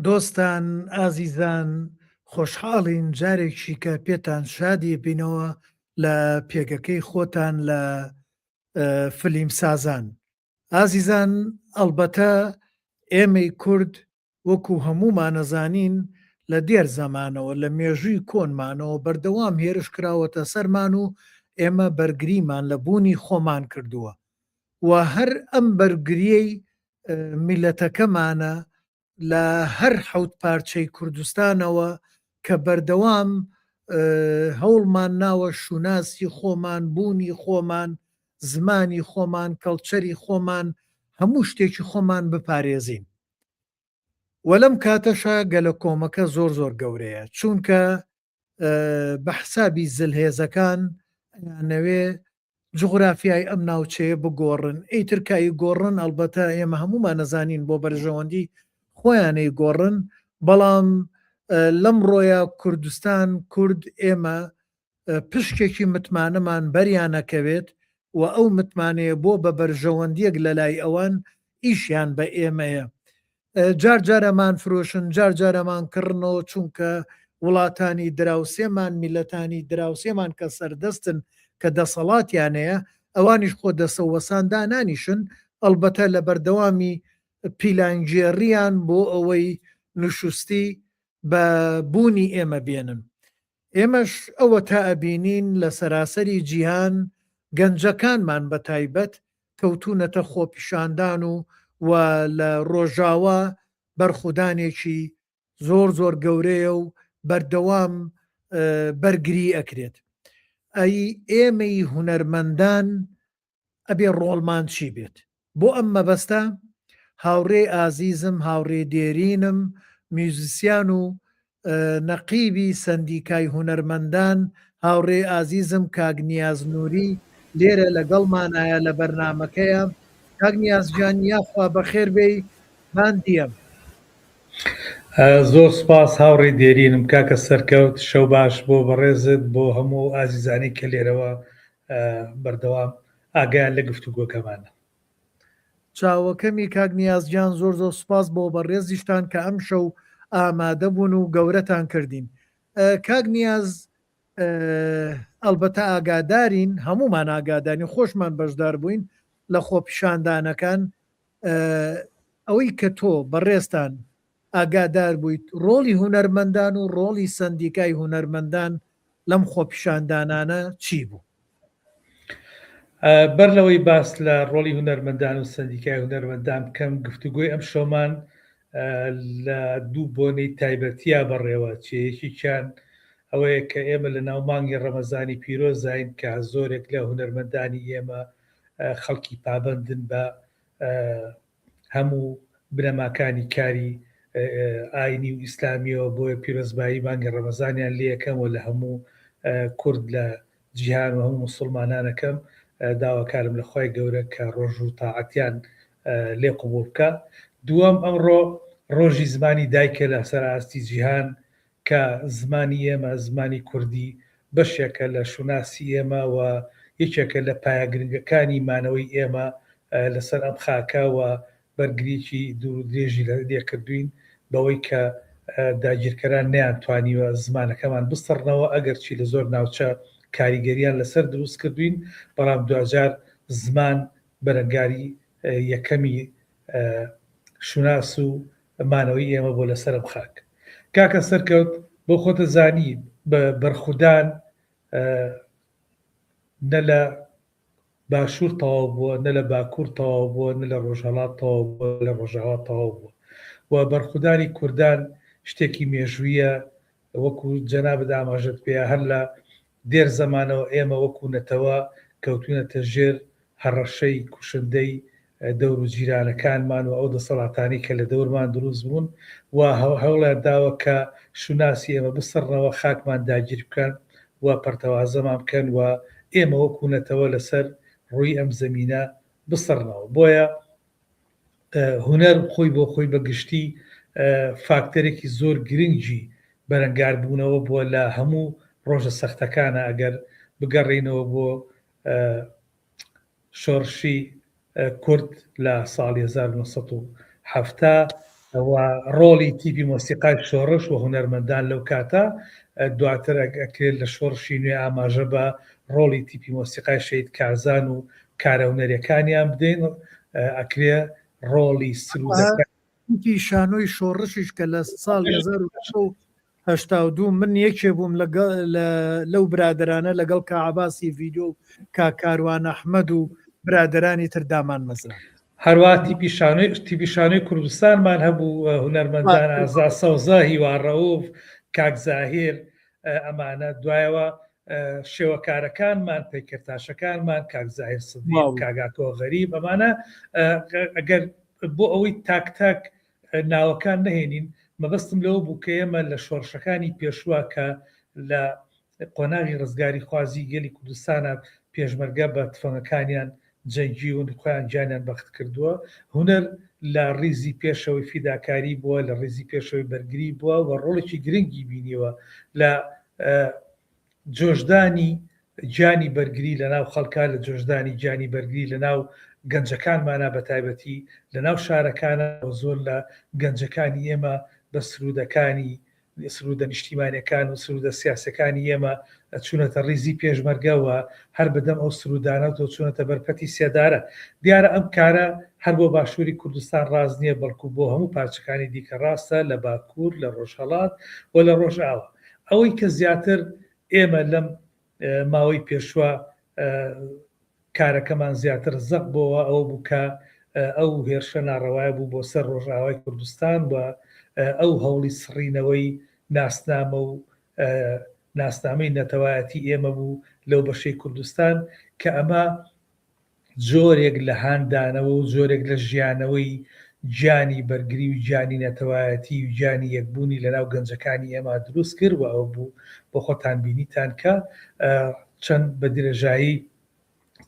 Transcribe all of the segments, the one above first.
دۆستان ئازیزان خۆشحاڵین جارێکی کە پێتان شادی بینەوە لە پێگەکەی خۆتان لە فلیم سازان. ئازیزان ئەلبەتە ئێمەی کورد وەکو هەمومان نەزانین لە دێر زەمانەوە لە مێژووی کۆنمانەوە بەردەوام هێرش کراوەتە سەرمان و ئێمە بەرگریمان لە بوونی خۆمان کردووە و هەر ئەم بەرگریەی میلەتەکەمانە لە هەر حەوت پارچەی کوردستانەوە کە بەردەوام هەوڵمان ناوە شوناسی خۆمان بوونی خۆمان زمانی خۆمان کەڵچەری خۆمان هەموو شتێکی خۆمان بپارێزین و لەم کاتەشە گەلە کۆمەکە زۆر زۆر گەورەیە چونکە بە حسابی زلهێزەکان نەوێ جغرافیای ئەم ناوچەیە بگۆڕن ئەیترکایی گۆڕن ئەلبەتە ئێمە هەمومان نەزانین بۆ بەرژەوەندی خۆیانەی گۆڕن بەڵام لەم ڕۆیە کوردستان کورد ئێمە پشکێکی متمانەمان بەریانەکەوێت و ئەو متمانەیە بۆ بە بەرژەوەندیەک لە لای ئەوان ئیشیان بە ئێمەیە جار جارەمان فرۆشن جار جارەمان کڕنەوە چونکە وڵاتانی دراوسێمان میلەتانی دراوسێمان کە سەردەستن کە دەسەڵاتیانەیە ئەوانیش خۆ دەسەوەسان دانانیشن ئەلبەتە لە بەردەوامی پیلانگێڕیان بۆ ئەوەی نوشستی بە بوونی ئێمە بێنن ئێمەش ئەوە تا ئەبینین لە سەراسەری جیهان گەنجەکانمان بە تایبەت کەوتونەتە خۆپیشاندان و لە ڕۆژاوا بەرخودانێکی زۆر زۆر گەورەیە و بەردەوام بەرگری ئەکرێت ئەی ئێمەی هونەرمەندان ئەبێ ڕۆڵمان چی بێت بۆ ئەم مەبەستە هاوڕێ ئازیزم هاوڕێ دێرینم میوزیسیان و نەقیبی سەندیکای هونەرمەندان هاوڕێ ئازیزم کاگنیاز نووری لێرە لەگەڵمانایە لە بەرنمەکەیە کاگنیازجان یاخوا بەخێر بێی باندیم زۆر سپاس هاوڕێ دێرینم کاکە سەرکەوت شەو باش بۆ بەڕێزت بۆ هەموو ئازیزانی کە لێرەوە بەردەوام ئاگیان لە گفتوگۆکەمانە چاوەکەمی کاگنیازجان زۆر زۆر سپاس بۆ بەڕێزیشتان کە ئەم شەو ئامادە بوون و گەورەتان کردین کاگنیاز ئەلبەتە ئاگادارین هەمومان ئاگادارین خۆشمان بەشدار بووین لە خۆپیشاندانەکان ئەوەی کە تۆ بەڕێستان ئاگادار بوویت ڕۆڵی هونەرمەندان و ڕۆڵی سەندیکای هونەرمەندان لەم خۆپیشاندانانە چی بوو؟ بەر لەوەی باس لە ڕۆڵی هونەرمەندان و سەندیکای هونەرمەندان بکەم گفتوگۆی ئەم شۆمان لە دوو بۆنەی تایبەتیە بەڕێوە چیەکیان ئەوەیە کە ئێمە لە ناومانگی ڕەمەزانی پیرۆزین کە زۆرێک لە هونەرمەندانی ئێمە خەڵکی پابندن بە هەموو بنەماکانی کاری ئاینی و ئیسلامیەوە بۆیە پیرۆزبایی مانگی ڕەمەزانیان لێ یەکەم و لە هەموو کورد لە جیهان و هەموو موسڵمانانەکەم داواکارم لە خۆی گەورە کە ڕۆژ و تاعەتیان لێ قبول بکە دووەم ئەمڕۆ ڕۆژی زمانی دایکە لە سەر ئاستی جیهان کە زمانی ئێمە زمانی کوردی بەشێکە لە شوناسی ئێمە و یەکێکە لە پایەگرنگەکانی مانەوەی ئێمە لەسەر ئەم خاکە و بەرگریکی دوور درێژی لێکردوین بەوەی کە داگیرکەران نەیانتوانیوە زمانەکەمان بستڕنەوە ئەگەر چی لە زۆر ناوچە کاریگەریان لەسەر دروست کردوین بەڵام دوجار زمان بەرەنگاری یەکەمی شوناس و مانەوەی ئێمە بۆ لەسەر ئەم خاک کاکە سەرکەوت بۆ خۆتە زانی بە بەرخودان نە لە باشوور تەواو بووە نە لە باکوور تەواو بووە نە لە ڕۆژهەڵات تەواو بووە لە ڕۆژاوا تەواو بووە و بەرخودانی کوردان شتێکی مێژوویە وەکو جەنابەت ئاماژەت پێ هەر لە دێر زەمانەوە ئێمە وەکو نەتەوە کەوتونەتە ژێر هەڕەشەی کوشندەی دەور و جیرانەکانمان و ئەو دەسەڵاتانی کە لە دەورمان دروست بوون و هەوڵیان داوە کە شوناسی ئێمە بسڕنەوە خاکمان داگیر بکەن و پەرتەوازەمان بکەن و ئێمە وەکو نەتەوە لەسەر ڕووی ئەم زەمینە بسڕنەوە بۆیە هونەر خۆی بۆ خۆی بەگشتی فاکتەرێکی زۆر گرنگی بەرەنگاربوونەوە بووە لە هەموو ڕۆژە سەختەکانە ئەگەر بگەڕێنەوە بۆ شۆڕشی کورد لە ساڵی 1970 ڕۆڵی تیپی مۆسیقای شۆڕش و هونەرمەندان لەو کاتە دواتر ئەکرێت لە شۆڕشی نوێ ئاماژە بە ڕۆڵی تیپی مۆسیقای شەید کارزان و کارەونەریەکانیان بدەین ئەکرێ ڕۆڵی سرودەکانی شانۆی شۆڕشیش کە لە ساڵ 1982 من یەکێ بووم لەو برادرانە لەگەڵ کەعباسی ڤیدۆ کا کاروان ئەحمەد و برادرانی تر دامان مەزرا هەروە تیپی شانۆی کوردستانمان هەبوو هونەرمەندان ئازا سەوزە هیوارڕەوف کاکزاهیر ئەمانە دوایەوە شێوەکارەکانمان پەیکردتاشەکانمان کاکزاهیر سدیق کاگاتۆ غەریب ئەمانە ئەگەر بۆ ئەوەی تاک ناوەکان نەهێنین مەبەستم لەوە بوو کە ئێمە لە شۆڕشەکانی پێشوە کە لە قۆناغی ڕزگاری خوازی گەلی کوردستانە پێشمەرگە بە تفەنگەکانیان جەنگی و خۆیان جانیان بەخت کردووە هونەر لە ڕیزی پێشەوەی فیداکاری بووە لە ڕیزی پێشەوەی بەرگری بووە و ڕۆڵێکی گرنگی بینیوە لە جۆشدانی جانی بەرگری لە ناو خەڵکا لە جۆشدانی جانی بەرگری لە ناو گەنجەکانمانە بە تایبەتی لە ناو شارەکانە زۆر لە گەنجەکانی ئێمە بە سرودەکانی سرودە نیشتیمانیەکان و سرودە سیاسەکانی ئێمە چوونەتە ڕیزی پێشمەرگەوە هەر بەدەم ئەو سرودانە تۆ چوونەتە بەرپەتی سێدارە دیارە ئەم کارە هەر بۆ باشووری کوردستان ڕاز نییە بەڵکو بۆ هەموو پارچەکانی دیکە ڕاستە لە باکوور لە ڕۆژهەڵات و لە ڕۆژئاوە ئەوەی کە زیاتر ئێمە لەم ماوەی پێشوە کارەکەمان زیاتر زەق بۆەوە ئەوە بووکە ئەو هێرشە ناڕەوایە بوو بۆ سەر ڕۆژئاوای کوردستان و ئەو هەوڵی سڕینەوەی ناسنامە و ناسنامەی نەتەوایەتی ئێمە بوو لەو بەشەی کوردستان کە ئەمە جۆرێک لە هاندانەوە و جۆرێک لە ژیانەوەی جانی بەرگری و جانی نەتەوایەتی و جانی یەکبوونی لەناو گەنجەکانی ئێمە دروست کرد و ئەو بوو بۆ خۆتان بینیتان کە چەند بە درێژایی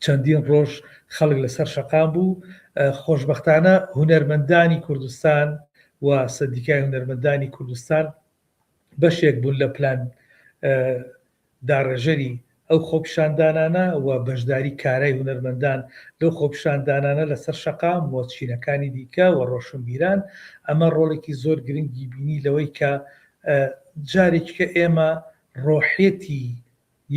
چەندین ڕۆژ خەڵک لەسەر شەقام بوو خۆشبەختانە هونەرمەندانی کوردستان و سەدیکای هونەرمەندانی کوردستان بەشێک بوون لە پلان داڕێژەری ئەو خۆپیشاندانانە و بەشداری کارای هونەرمەندان لەو خۆپیشاندانانە لەسەر شەقام و چینەکانی دیکە و ڕۆشنبیران ئەمە ڕۆڵێکی زۆر گرنگی بینی لەوەی کە جارێککە ئێمە ڕۆحێتی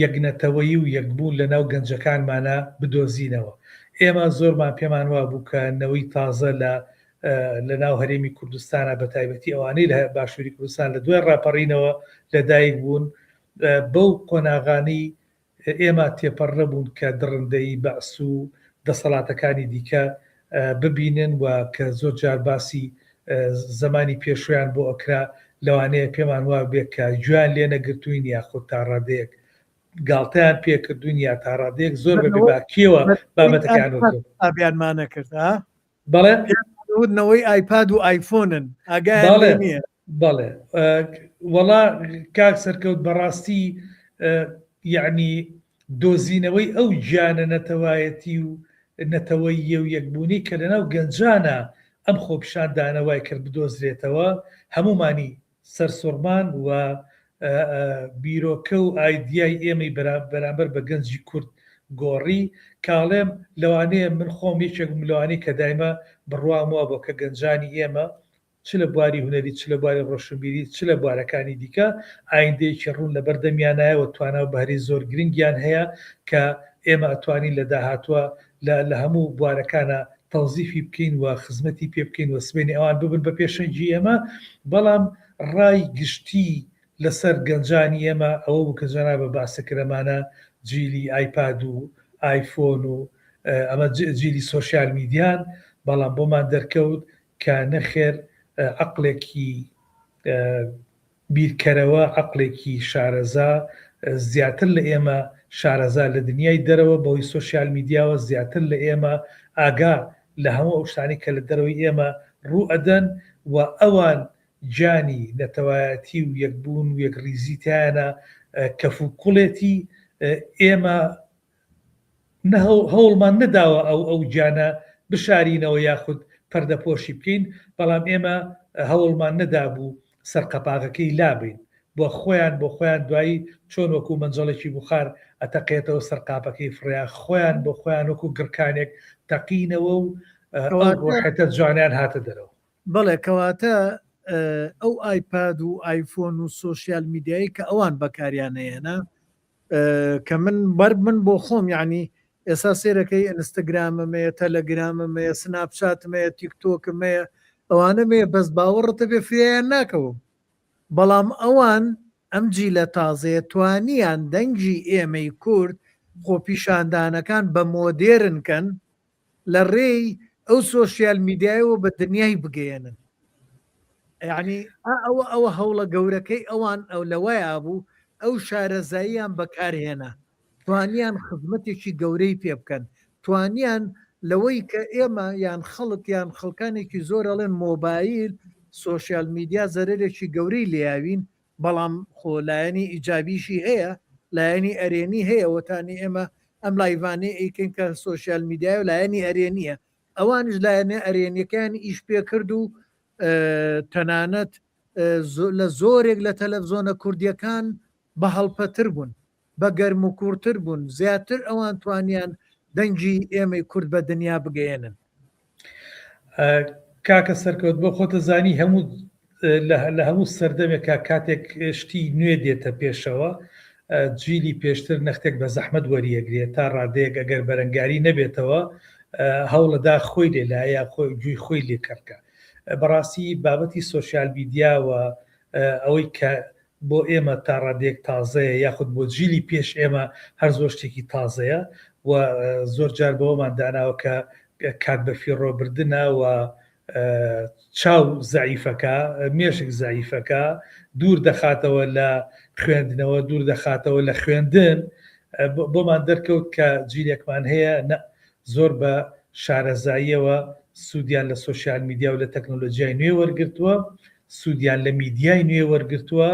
یەکنەتەوەی و یەکبوون لە ناو گەنجەکانمانە بدۆزینەوە ئێمە زۆرمان پێمان وا بوو کە نەوەی تازە لە ناو هەرێمی کوردستانە بە تایبەتی ئەوانەی لە باشووری کوردستان لە دوای ڕاپەڕینەوە لەدایک بوون بەو قۆناغانی ئێمە تێپەڕە بوون کە دڕندەی بەعس و دەسەڵاتەکانی دیکە ببینن و کە زۆر جار باسی زمانی پێشویان بۆ ئەکرا لەوانەیە پێمان وا بێت کە گویان لێ نەگرتوین یاخود تا ڕادەیەک گاڵتەیان پێکردوین یا تا ڕادەیەک زۆر بەبێ باکیەوە بابەتەکان ئابیانمانە کرد بەڵێ نەوەی ئایپاد و ئایفۆنن بەڵێ وەڵا کاک سەرکەوت بەڕاستی یعنی دۆزینەوەی ئەو گیانە نەتەوایەتی و نەتەوەییە و یەکبوونی کە لەناو گەنجانە ئەم خۆپیشاندانەوای کرد بدۆزرێتەوە هەمومانی سەرسوڕمان و بیرۆکە و ئایدیای ئێمەی بەرامبەر بە گەنجی کورد گۆڕی کاڵێم لەوانەیە من خۆم یەکێک ملوانی کە دایمە بڕوامەوە بۆ کە گەنجانی ئێمە چ لە بواری هونەری چ لە بواری ڕۆشنبیری چ لە بوارەکانی دیکە ئایندەیەکی ڕوون لە بەردەمیانایەوە توانە بەهری زۆر گرنگیان هەیە کە ئێمە ئەتوانین لە داهاتوە لە هەموو بوارەکانە تەوزیفی بکەین و خزمەتی پێ بکەین و سبێنی ئەوان ببن بە پێشەنگی ئێمە بەڵام ڕای گشتی لەسەر گەنجانی ئێمە ئەوە بوو کە جەنا بە باسەکرەمانە جیلی ئایپاد و ئایفۆن و ئەمە جیلی سۆشیال میدیان بەڵام بۆمان دەرکەوت کە نەخێر عەقڵێکی بیرکەرەوە عەقڵێکی شارەزا زیاتر لە ئێمە شارەزا لە دنیای دەرەوە بەوەی سۆشیال میدیاوە زیاتر لە ئێمە ئاگا لە هەموو ئەو شتانی کە لە دەرەوەی ئێمە ڕوو ئەدەن و ئەوان جانی نەتەوایەتی و یەکبوون و یەکڕیزیتیانە کەفوکوڵێتی ئێمە هەوڵمان نەداوە ئەو جانە بشارینەوە یاخود پەردەپۆشی بکەین بەڵام ئێمە هەوڵمان نەدابوو سەرقەپاغەکەی لابین بۆ خۆیان دوایی چۆن وەکو مەنجەڵێکی بخار ئەتەقێتەوە سەرقاپەکەی فڕیا خۆیان بۆ خۆیان وەکو گڕکانێک تەقینەوە و ڕۆحەتە جوانیان هاتە دەرەوە بەڵێ کەواتە ئەو ئایپاد و ئایفۆن و سۆسیال میدیایی کە ئەوان بەکاریانەیەنا کە من بۆ خۆم یعنی ئێستا سێرەکەی ئینستاگراممەیە تەلەگراممەیە سناپچاتمەیە تیکتۆکمەیە ئەوانە مێ بەس باوەڕتە بێ فریان ناکەوم بەڵام ئەوان ئەم جیلە تازەیە توانیان دەنگی ئێمەی کورد خۆپیشاندانەکان بە مۆدێرنکەن لە ڕێی ئەو سۆسیال میدیایەوە بە دنیای بگەێنن یعنی ئەوە هەوڵە گەورەکەی ئەوان ئەو لەوەیە بوو ئەو شارەزاییان بەکارهێنا توانیان خزمەتێکی گەورەی پێ بکەن توانیان لەوەی کە ئێمە یان خەڵک یان خەڵکانێکی زۆر ئەڵێن مۆبایل سۆسیال میدیا زەرێکی گەورەی لیاوین بەڵام خۆلایەنی ئیجابیشی هەیە لایەنی ئەرێنی هەیە وەتانی ئێمە ئەم لایڤانەی ئەیکەین کە سۆسیال میدیای و لایەنی ئەرێنیە ئەوانش لایەنە ئەرێنیەکان ئیش پێ کرد و تەنانەت لە زۆرێک لە تەلەڤزۆنە کوردیەکان بە هەڵپەتر بوون بە گەرم و کوورتر بوون زیاتر ئەوان توانیان دەنگی ئێمەی کورد بە دنیا بگەێنن کاکە سەرکەوت بۆ خۆتە زانی هەموو لە هەموو سەردەمێکا کاتێک شتی نوێ دێتە پێشەوە جیلی پێشتر نەختێک بە زەحمەت وەریەگرێت تا ڕادەیەک ئەگەر بەرەنگاری نەبێتەوە هەوڵەدا خۆی لێلایە گوێی خۆی لێکردکە بەڕاستی بابەتی سۆسیال میدیاوە ئەوەی کە بۆ ئێمە تا ڕادێک تازەیە یاخود بۆ جیلی پێش ئێمە هەر زۆر شتێکی تازەیە و زۆر جار بەوەمان داناوە کە کات بەفی ڕۆبردنە و چاو زعیفەکە مێشک زعیفەکە دوور دەخاتەوە لە خوێندنەوە دوور دەخاتەوە لە خوێندن بۆمان دەرکەوت کە جیلێکمان هەیە زۆر بە شارەزاییەوە سوودیان لە سۆسیال میدیا و لە تەکنۆلۆژیای نوێ وەرگرتووە سوودیان لە میدیای نوێ وەرگرتووە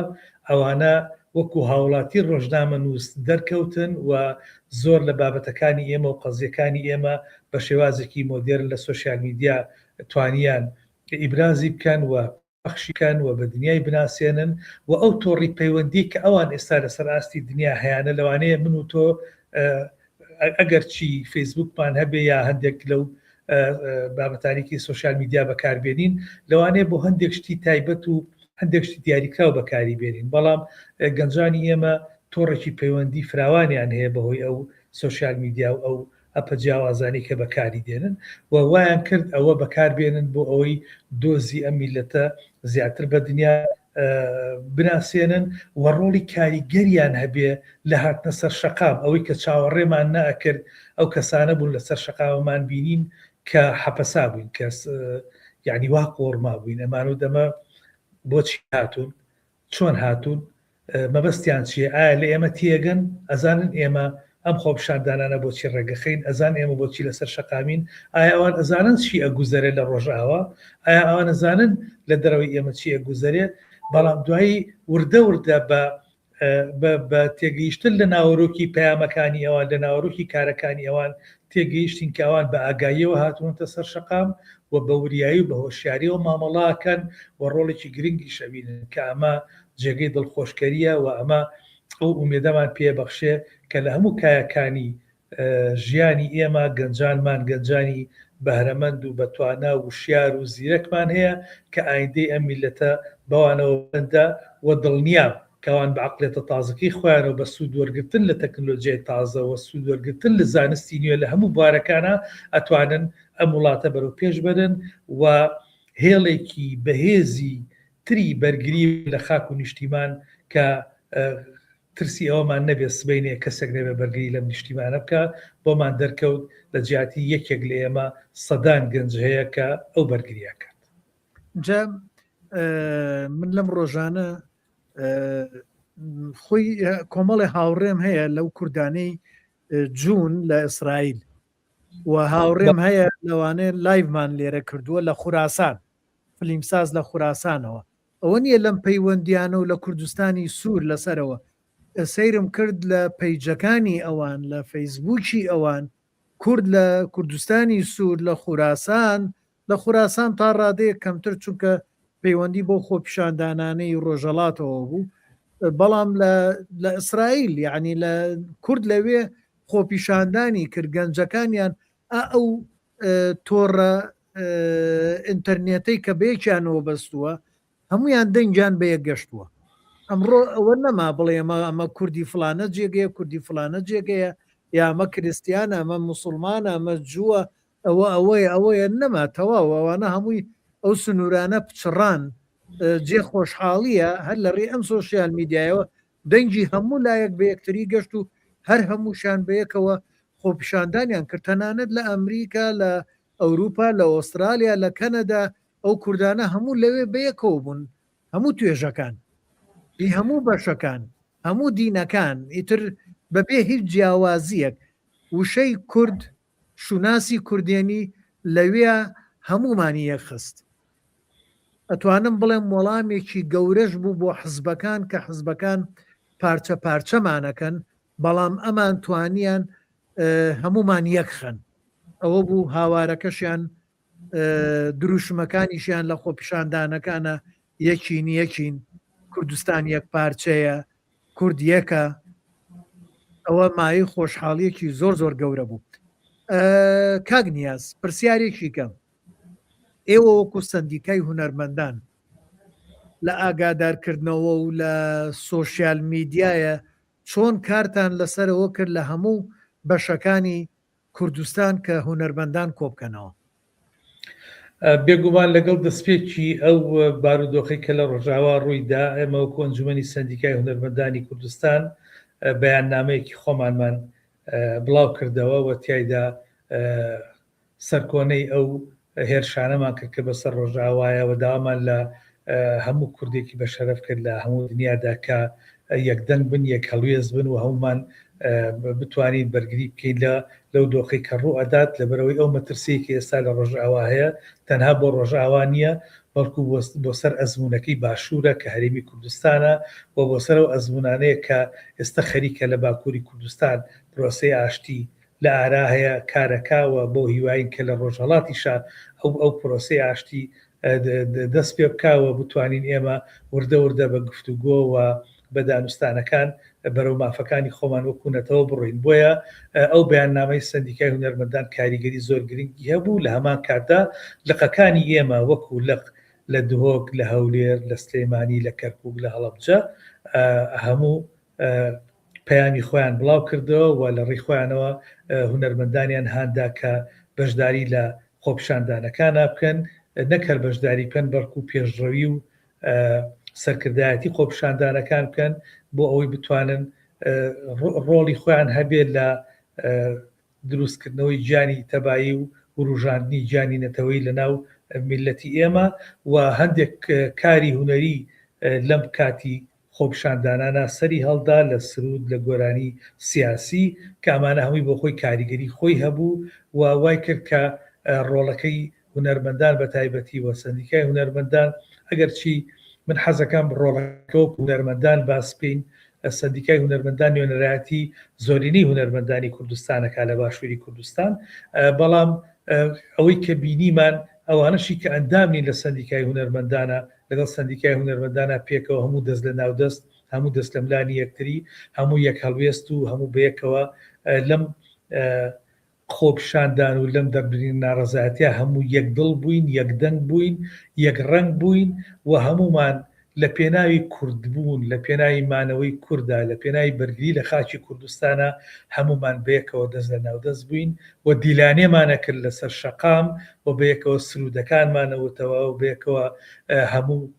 ئەوانە وەکو هاوڵاتی ڕۆژنامە نووس دەرکەوتن و زۆر لە بابەتەکانی ئێمە و قەزیەکانی ئێمە بە شێوازێکی مۆدێرن لە سۆسیال میدیا توانیان ئیبرازی بکەن و بەخشیکەن و بە دنیای بناسیێنن و ئەو تۆڕی پەیوەندی کە ئەوان ئێستا لەسەر ئاستی دنیا هەیەە لەوانەیە من و تۆ ئەگەر چی فیسبوکمان هەبێ یا هەندێک لەو بابەتانێکی سۆسیال میدیا بەکاربێنین لەوانەیە بۆ هەندێک شتی تایبەت و هەندێک شتی دیاریکراو بەکاری بێنین بەڵام گەنجانی ئێمە تۆڕێکی پەیوەندی فراوانیان هەیە بەهۆی ئەو سۆسیال میدیا و ئەو ئەپە جیاوازانی کە بەکاری دێنن و وایان کرد ئەوە بەکاربێنن بۆ ئەوەی دۆزی ئەم میلەتە زیاتر بە دنیا بناسیێنن و ڕۆڵی کاریگەریان هەبێ لە هاتنە سەر شەقام ئەوەی کە چاوەڕێمان نەکرد ئەو کەسانە بوون لەسەر شەقامەمان بینین کە حەپەسا بووین کە یعنی وا قۆڕما بووین ئەمان و دەمە بۆچی هاتوون چۆن هاتوون مەبەستیان چیە ئایا لە ئێمە تێگەن ئەزانن ئێمە ئەم خۆپشاندانانە بۆچی ڕێگەخین ئەزان ئێمە بۆچی لەسەر شەقامین ئایا ئەوان ئەزانن چی ئەگوزەرێ لە ڕۆژاوە ئایا ئەوان ئەزانن لە دەرەوەی ئێمە چی ئەگوزەرێ بەڵام دوایی وردە بە تێگەیشتن لە ناوەڕۆکی پەیامەکانی ئەوان لە ناوەڕۆکی کارەکانی ئەوان تێگەیشتین کە ئەوان بە ئاگاییەوە هاتوونەتە سەر شەقام و بە وریایی و بە هۆشیاری و مامەڵاکەن و ڕۆڵێکی گرنگی شەبینن کە ئەمە جێگەی دڵخۆشکەریە و ئەمە ئەو ئومێدەمان پێبەخشێ کە لە هەموو کایەکانی ژیانی ئێمە گەنجانمان گەنجانی بەهرەمەند و بەتوانە وشیار و زیرەکمان هەیە کە ئایندەی ئەم میلەتە بەوانەوە بەندە و دڵنیام کەوان بە عەقڵێتە تازەکەی خۆیانەوە بە سوود وەرگرتن لە تەکنۆلۆژیای تازە و سوود وەرگرتن لە زانستی نوێ لە هەموو بارەکانە ئەتوانن ئەم وڵاتە بەرەو پێش بەرن و هێڵێکی بەهێزی تری بەرگری لە خاک و نیشتیمان کە ترسی ئەومان نەبێت سبەینێ کەسێک نەبێ بەرگری لەم نیشتیمانە بکە بۆمان دەرکەوت لە جیاتی یەکێک لە ئێمە سەدان گەنج هەیە کە ئەو بەرگریەکەات جا من لەم ڕۆژانە خۆی کۆمەڵی هاوڕێم هەیە لەو کوردانەی جوون لە ئیسرائیل و هاوڕێم هەیە لەوانەیە لایڤمان لێرە کردووە لە خوراسان فلیمساز لە خوراسانەوە ئەوە نییە لەم پەیوەندیانە و لە کوردستانی سوور لەسەرەوە سەیرم کرد لە پەیجەکانی ئەوان لە فەیسبووکی ئەوان کورد لە کوردستانی سوور لە خوراسان تا ڕادەیە کەمتر چونکە پەیوەندی بۆ خۆپیشاندانانەی ڕۆژەڵاتەوە بوو بەڵام لە ئیسرائیل یعنی لە کورد لەوێ خۆپیشاندانی کرد گەنجەکانیان ئەو تۆڕە ئینتەرنێتەی کە بەیەکیانەوە بەستووە هەمویان دەنجان بەیە گەشتووە. ئەمڕۆ ئەوە نەما بڵێ ئەمە کوردی فلانە جێگەیە کوردی فلانە جێگەیە یا ئەمە کریسیانە ئەمە موسڵمانە ئەمە جووە ئەوەیە نەما تەواو ئەوانە هەمووی ئەو سنوورانە پچڕان جێ خۆشحاڵیە هەر لە ڕێ ئەم سۆشیال میدیایەوە دەنجی هەموو لایەک بە یەکتری گەشت و هەر هەمووشان بەیەکەوە خۆپیشاندانیان کردتەنانەت لە ئەمریکا لە ئەوروپا لە ئۆسترالیا لە کەنەدا ئەو کوردانە هەموو لەوێ بەیەکەوە بوون هەموو توێژەکان هەموو بەشەکان هەموو دینەکان ئیتر بەبێ هیچ جیاوازیەک وشەی کورد شوناسی کوردێنی لەوێ هەمومانی یەخست. ئەتوانم بڵێم وەڵامێکی گەورەش بوو بۆ حزبەکان کە حزبەکان پارچە پارچەمانەکەن بەڵام ئەمان توانیان هەمومان یەکخەن. ئەوە بوو هاوارەکەشیان دروشمەکانیشیان لە خۆپیشاندانەکانە یەکین یەکین کوردستان یەک پارچەیە کورد یەکە ئەوە مای خۆشحاڵیەکی زۆر زۆر گەورە بوو. کاک نیاز پرسیارێکی کەم ئێوە وەکو سندیکای هونەرمەندان لە ئاگادارکردنەوە و لە سۆشیال میدیایە چۆن کارتان لەسەرەوە کرد لە هەموو بەشەکانی کوردستان کە هونەرمەندان کۆبکەنەوە؟ بێگومان لەگەڵ دەستپێکی ئەو بارودۆخی کە لە ڕۆژاوا ڕوویدا ئێمە وەکو ئەنجومەنی سندیکای هونەرمەندانی کوردستان بەیاننامەیەکی خۆمانمان بڵاو کردەوە و تایدا سەرکۆنەی ئەو هێرشانەمان کرد کە بەسەر ڕۆژاوایە و داوامان لە هەموو کوردێکی بە شەرەف کرد لە هەموو دنیادا کە یەکدەنگ بن یەک هەڵوێز بن و هەمومان بتوانین بەرگری بکەین لەو دۆخی کە ڕوو ئەدات لەبەرەوەی ئەو مەترسیەکی ئێستا لە ڕۆژاوا هەیە تەنها بۆ ڕۆژاوا نییە بەڵکو بۆ سەر ئەزمونونەکەی باشوورە کە هەرێمی کوردستانە و بۆ سەر ئەو ئەزمونانەیە کە ئێستا خەریکە لە باکووری کوردستان پرۆسەی ئاشتی لە ئارا هەیە کارەکەوە بۆ هیواین کە لە ڕۆژهەڵاتیشە ئەو پرۆسەی ئاشتی دەست پێ بکاوە بتوانین ئێمە وردە وردە بە گفتوگۆ و بە دانوستانەکان بەرەو مافەکانی خۆمان وەکوونەتەوە بڕۆین. بۆیە ئەو بەیاننامەی سندیکای هونەرمەندان کاریگەری زۆر گرنگی هەبوو لە هەمان کاردا لقەکانی ئێمە وەکو لق لە دهۆک لە هەولێر لە سلێمانی لە کەرکووک لە هەڵەبجە هەموو پەیامی خۆیان بڵاو کردەوە و لە ڕێی خۆیانەوە هونەرمەندانیان هاندا کە بەشداری لە خۆپیشاندانەکانە بکەن نەکەر بەشداری بکەن بەڵکو پێشڕەوی و سەرکردایەتی خۆپیشاندانەکان بکەن بۆ ئەوەی بتوانن ڕۆڵی خۆیان هەبێت لە دروستکردنەوەی گیانی تەبایی و ڕژاندنی گیانی نەتەوەی لە ناو میلەتی ئێمە و هەندێک کاری هونەری لەم کاتی خۆپیشاندانانە سەری هەڵدا لە سرود لە گۆرانی سیاسی کە ئەمانە هەمووی بۆ خۆی کاریگەری خۆی هەبوو و وای کرد کە ڕۆڵەکەی هونەرمەندان بە تایبەتی وە سندیکای هونەرمەندان ئەگەر چی من حەزەکەم ڕۆڵەکە هونەرمەندان باس بکەین سندیکای هونەرمەندان نوێنەرایەتی زۆرینەی هونەرمەندانی کوردستانەکە لە باشووری کوردستان بەڵام ئەوەی کە بینیمان ئەوانەشی کە ئەندامنی لە سندیکای هونەرمەندانە لەگەڵ سندیکای هونەرمەندانە پێکەوە هەموو دەست لە ناودەست هەموو دەست لە ملانی یەکتری هەموو یەک هەڵوێست و هەموو بەیەکەوە لەم خۆپیشاندان و لەم دەربرین ناڕەزایەتیە هەموو یەکدڵ بووین یەکدەنگ بووین یەک ڕەنگ بووین و هەمومان لە پێناوی کورد بوون لە پێناوی مانەوەی کووردا لە پێناوی بەرگری لە خاکی کوردستانە هەمومان بەیەکەوە دەست لە ناودەست بووین و دیلانێمانە کرد لەسەر شەقام و بەیەکەوە سرودەکانمانەوتەوە و بەیەکەوە هەموو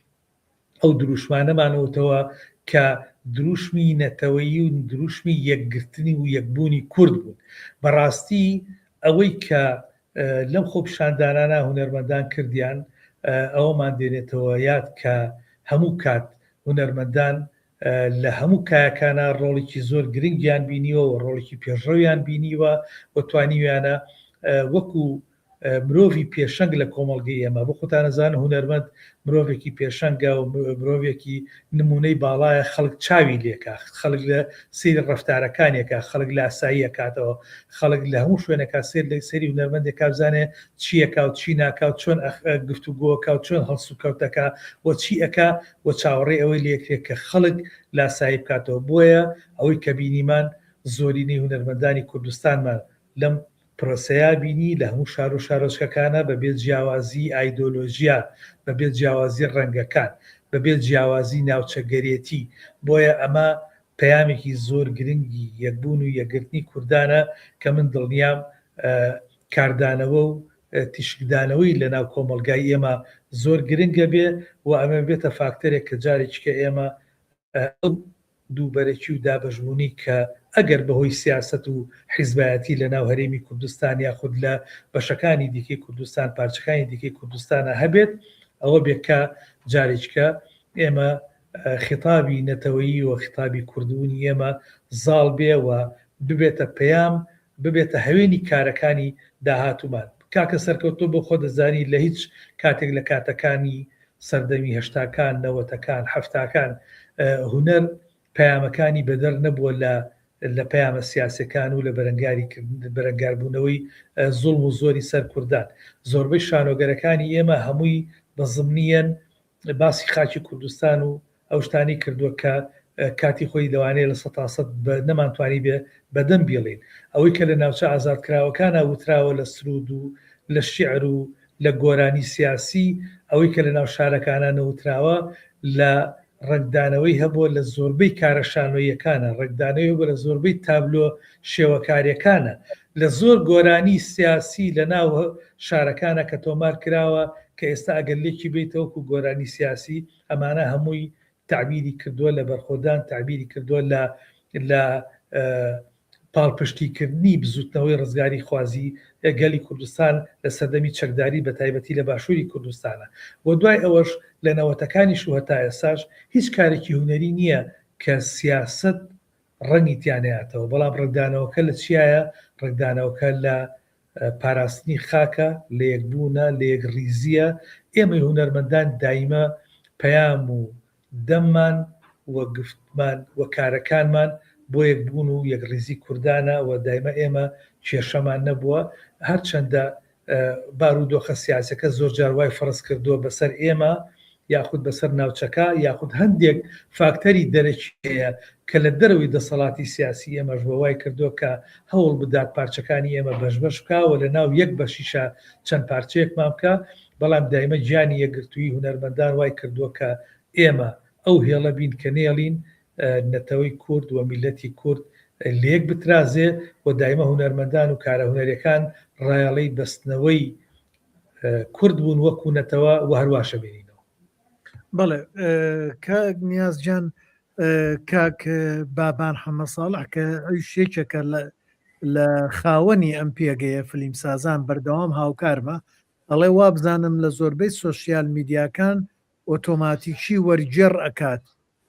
ئەو دروشمانەمانەوتەوە کە دروشمی نەتەوەیی و دروشمی یەکگرتنی و یەکبوونی کورد بوون. بەڕاستی ئەوەی کە لەم خۆپیشاندانانە هونەرمەندان کردیان ئەوەمان دێنێتەوە یاد کە هەموو کات هونەرمەندان لە هەموو کایەکانە ڕۆڵێکی زۆر گرنگیان بینیوە و ڕۆڵێکی پێشڕەویان بینیوە و توانیویانە وەکو مرۆڤی پێشەنگ لە کۆمەڵگەی ئێمە بۆ خۆتانەزان هونەرمەند مرۆڤێکی پێشەنگە و مرۆڤێکی نمونەی باڵایە خەڵک چاوی لێکە خەڵک لە سەیری ڕەفتارەکانێکە خەڵک لە ئاساییە کاتەوە خەڵک لە هەموو شوێنەکە سێر لە سەری هونەرمەندێکا بزانێ چیەکە و چی ناکاوت چۆن گفتوگۆکە و چۆن هەڵسوکەوتەکە و چی ئەکا و چاوەڕێ ئەوەی لێکرێت کە خەڵک لە ئاسایی بکاتەوە. بۆیە ئەوەی کە بینیمان زۆرینەی هونەرمەندانی کوردستانمان لەم پرۆسەیە بینی لە هەموو شار و شارۆچکەکانە بەبێت جیاوازی ئایدۆلۆژیا، بەبێت جیاوازی ڕەنگەکان، بەبێت جیاوازی ناوچەگەرێتی. بۆیە ئەمە پەیامێکی زۆر گرنگی یەکبوون و یەکگرتنی کوردانە کە من دڵنیام کاردانەوە و تیشکدانەوەی لە ناو کۆمەلگای ئێمە زۆر گرنگە بێ و ئەمە بێتە فاکتەرێک کە جارێککە ئێمە دووبەرەکی و دابەشبوونی کە ئەگەر بەهۆی سیاست و حیزبایەتی لە ناو هەرێمی کوردستان یاخود لە بەشەکانی دیکەی کوردستان پارچەکانی دیکەی کوردستانە هەبێت ئەوە بێکە جارێککە ئێمە خیتابی نەتەوەیی و خیتابی کوردبوونی ئێمە زاڵ بێ و ببێتە پەیام ببێتە هەوێنی کارەکانی داهاتومان. کاکە سەرکەوتۆ بۆ خۆ دەزانی لە هیچ کاتێک لە کاتەکانی سەردەمی هەشتاکان نەوەتەکان هەفتاکان هونەر پەیامەکانی بەدەر نەبووە لە پەیامە سیاسەکان و لە بەرەنگاربوونەوەی زوڵم و زۆری سەر کوردان. زۆربەی شانۆگەرەکانی ئێمە هەمووی بە زمنیەن باسی خاکی کوردستان و ئەو شتانی کردووە کە کاتی خۆی لەوانەیە لە 100% نەمانتوانی بێ بەدەم بێڵین. ئەوەی کە لە ناوچە ئازادکراوەکانە وتراوە لە سرود و لە شیعر و لە گۆرانی سیاسی، ئەوەی کە لە ناو شارەکانە نەوتراوە لە ڕنگدانەوەی هەبووە لە زۆربەی کارەشانۆیەکانە، ڕنگدانەوەی بۆ لە زۆربەی تابلۆ شێوەکاریەکانە، لە زۆر گۆرانی سیاسی لە ناو شارەکانە کە تۆمار کراوە کە ئێستا ئەگەر لێکی بیتەوەکو گۆرانی سیاسی ئەمانە هەمووی تعبیری کردووە لە بەرخۆدان، تعبیری کردووە لە پاڵپشتیکردنی بزوتنەوەی ڕزگاری خوازی گەلی کوردستان لە سەردەمی چەکداری بە تایبەتی لە باشووری کوردستانە. بۆ دوای ئەوەش لە نەوەتەکانی شو هەتا ئێساش هیچ کارێکی هونەری نییە کە سیاست ڕەنگی تیانەیاتەوە، بەڵام ڕێکدانەوەکە لە چیایە؟ ڕێکدانەوەکە لە پاراستنی خاکە، لە یەکبوونە، لە یەکڕیزیە. ئێمە هونەرمەندان دایمە پەیام و دەممان وە گفتمان وە کارەکانمان بۆ یەکبوون و یەکڕیزی کوردانە و دایمە ئێمە کێشەمان نەبووە. هەرچەندە بارودۆخە سیاسەکە زۆر جار وای فڕست کردووە بەسەر ئێمە یاخود بەسەر ناوچەکە یاخود هەندێک فاکتەری دەرەکیەیە کە لە دەرەوەی دەسەڵاتی سیاسی ئێمەش بۆ وای کردووە کە هەوڵ بدات پارچەکانی ئێمە بەشبەش بکاوە لە ناو یەک بەشیشە چەند پارچەیەکمان بکە. بەڵام دایمە گیانی یەکگرتووی هونەرمەندان وای کردووە کە ئێمە ئەو هێڵە بین کە نێڵین نەتەوەی کورد و میلەتی کورد لێک بترازێ و دایمە هونەرمەندان و کارە هونەرەکان ڕایەڵەی بەستنەوەی کورد بوون وەکو نەتەوە و هەرواشە بینینەوە. بەڵێ کاک نیازجان، کاک بابان حەمە ساڵح کە ئەو شێکێکە لە خاوەنی ئەم پێگەیە فلیمسازان بەردەوام هاوکارمە، ئەڵێ وا بزانم لە زۆربەی سۆسیال میدیاکان ئۆتۆماتیکی وەرجێڕ ئەکات.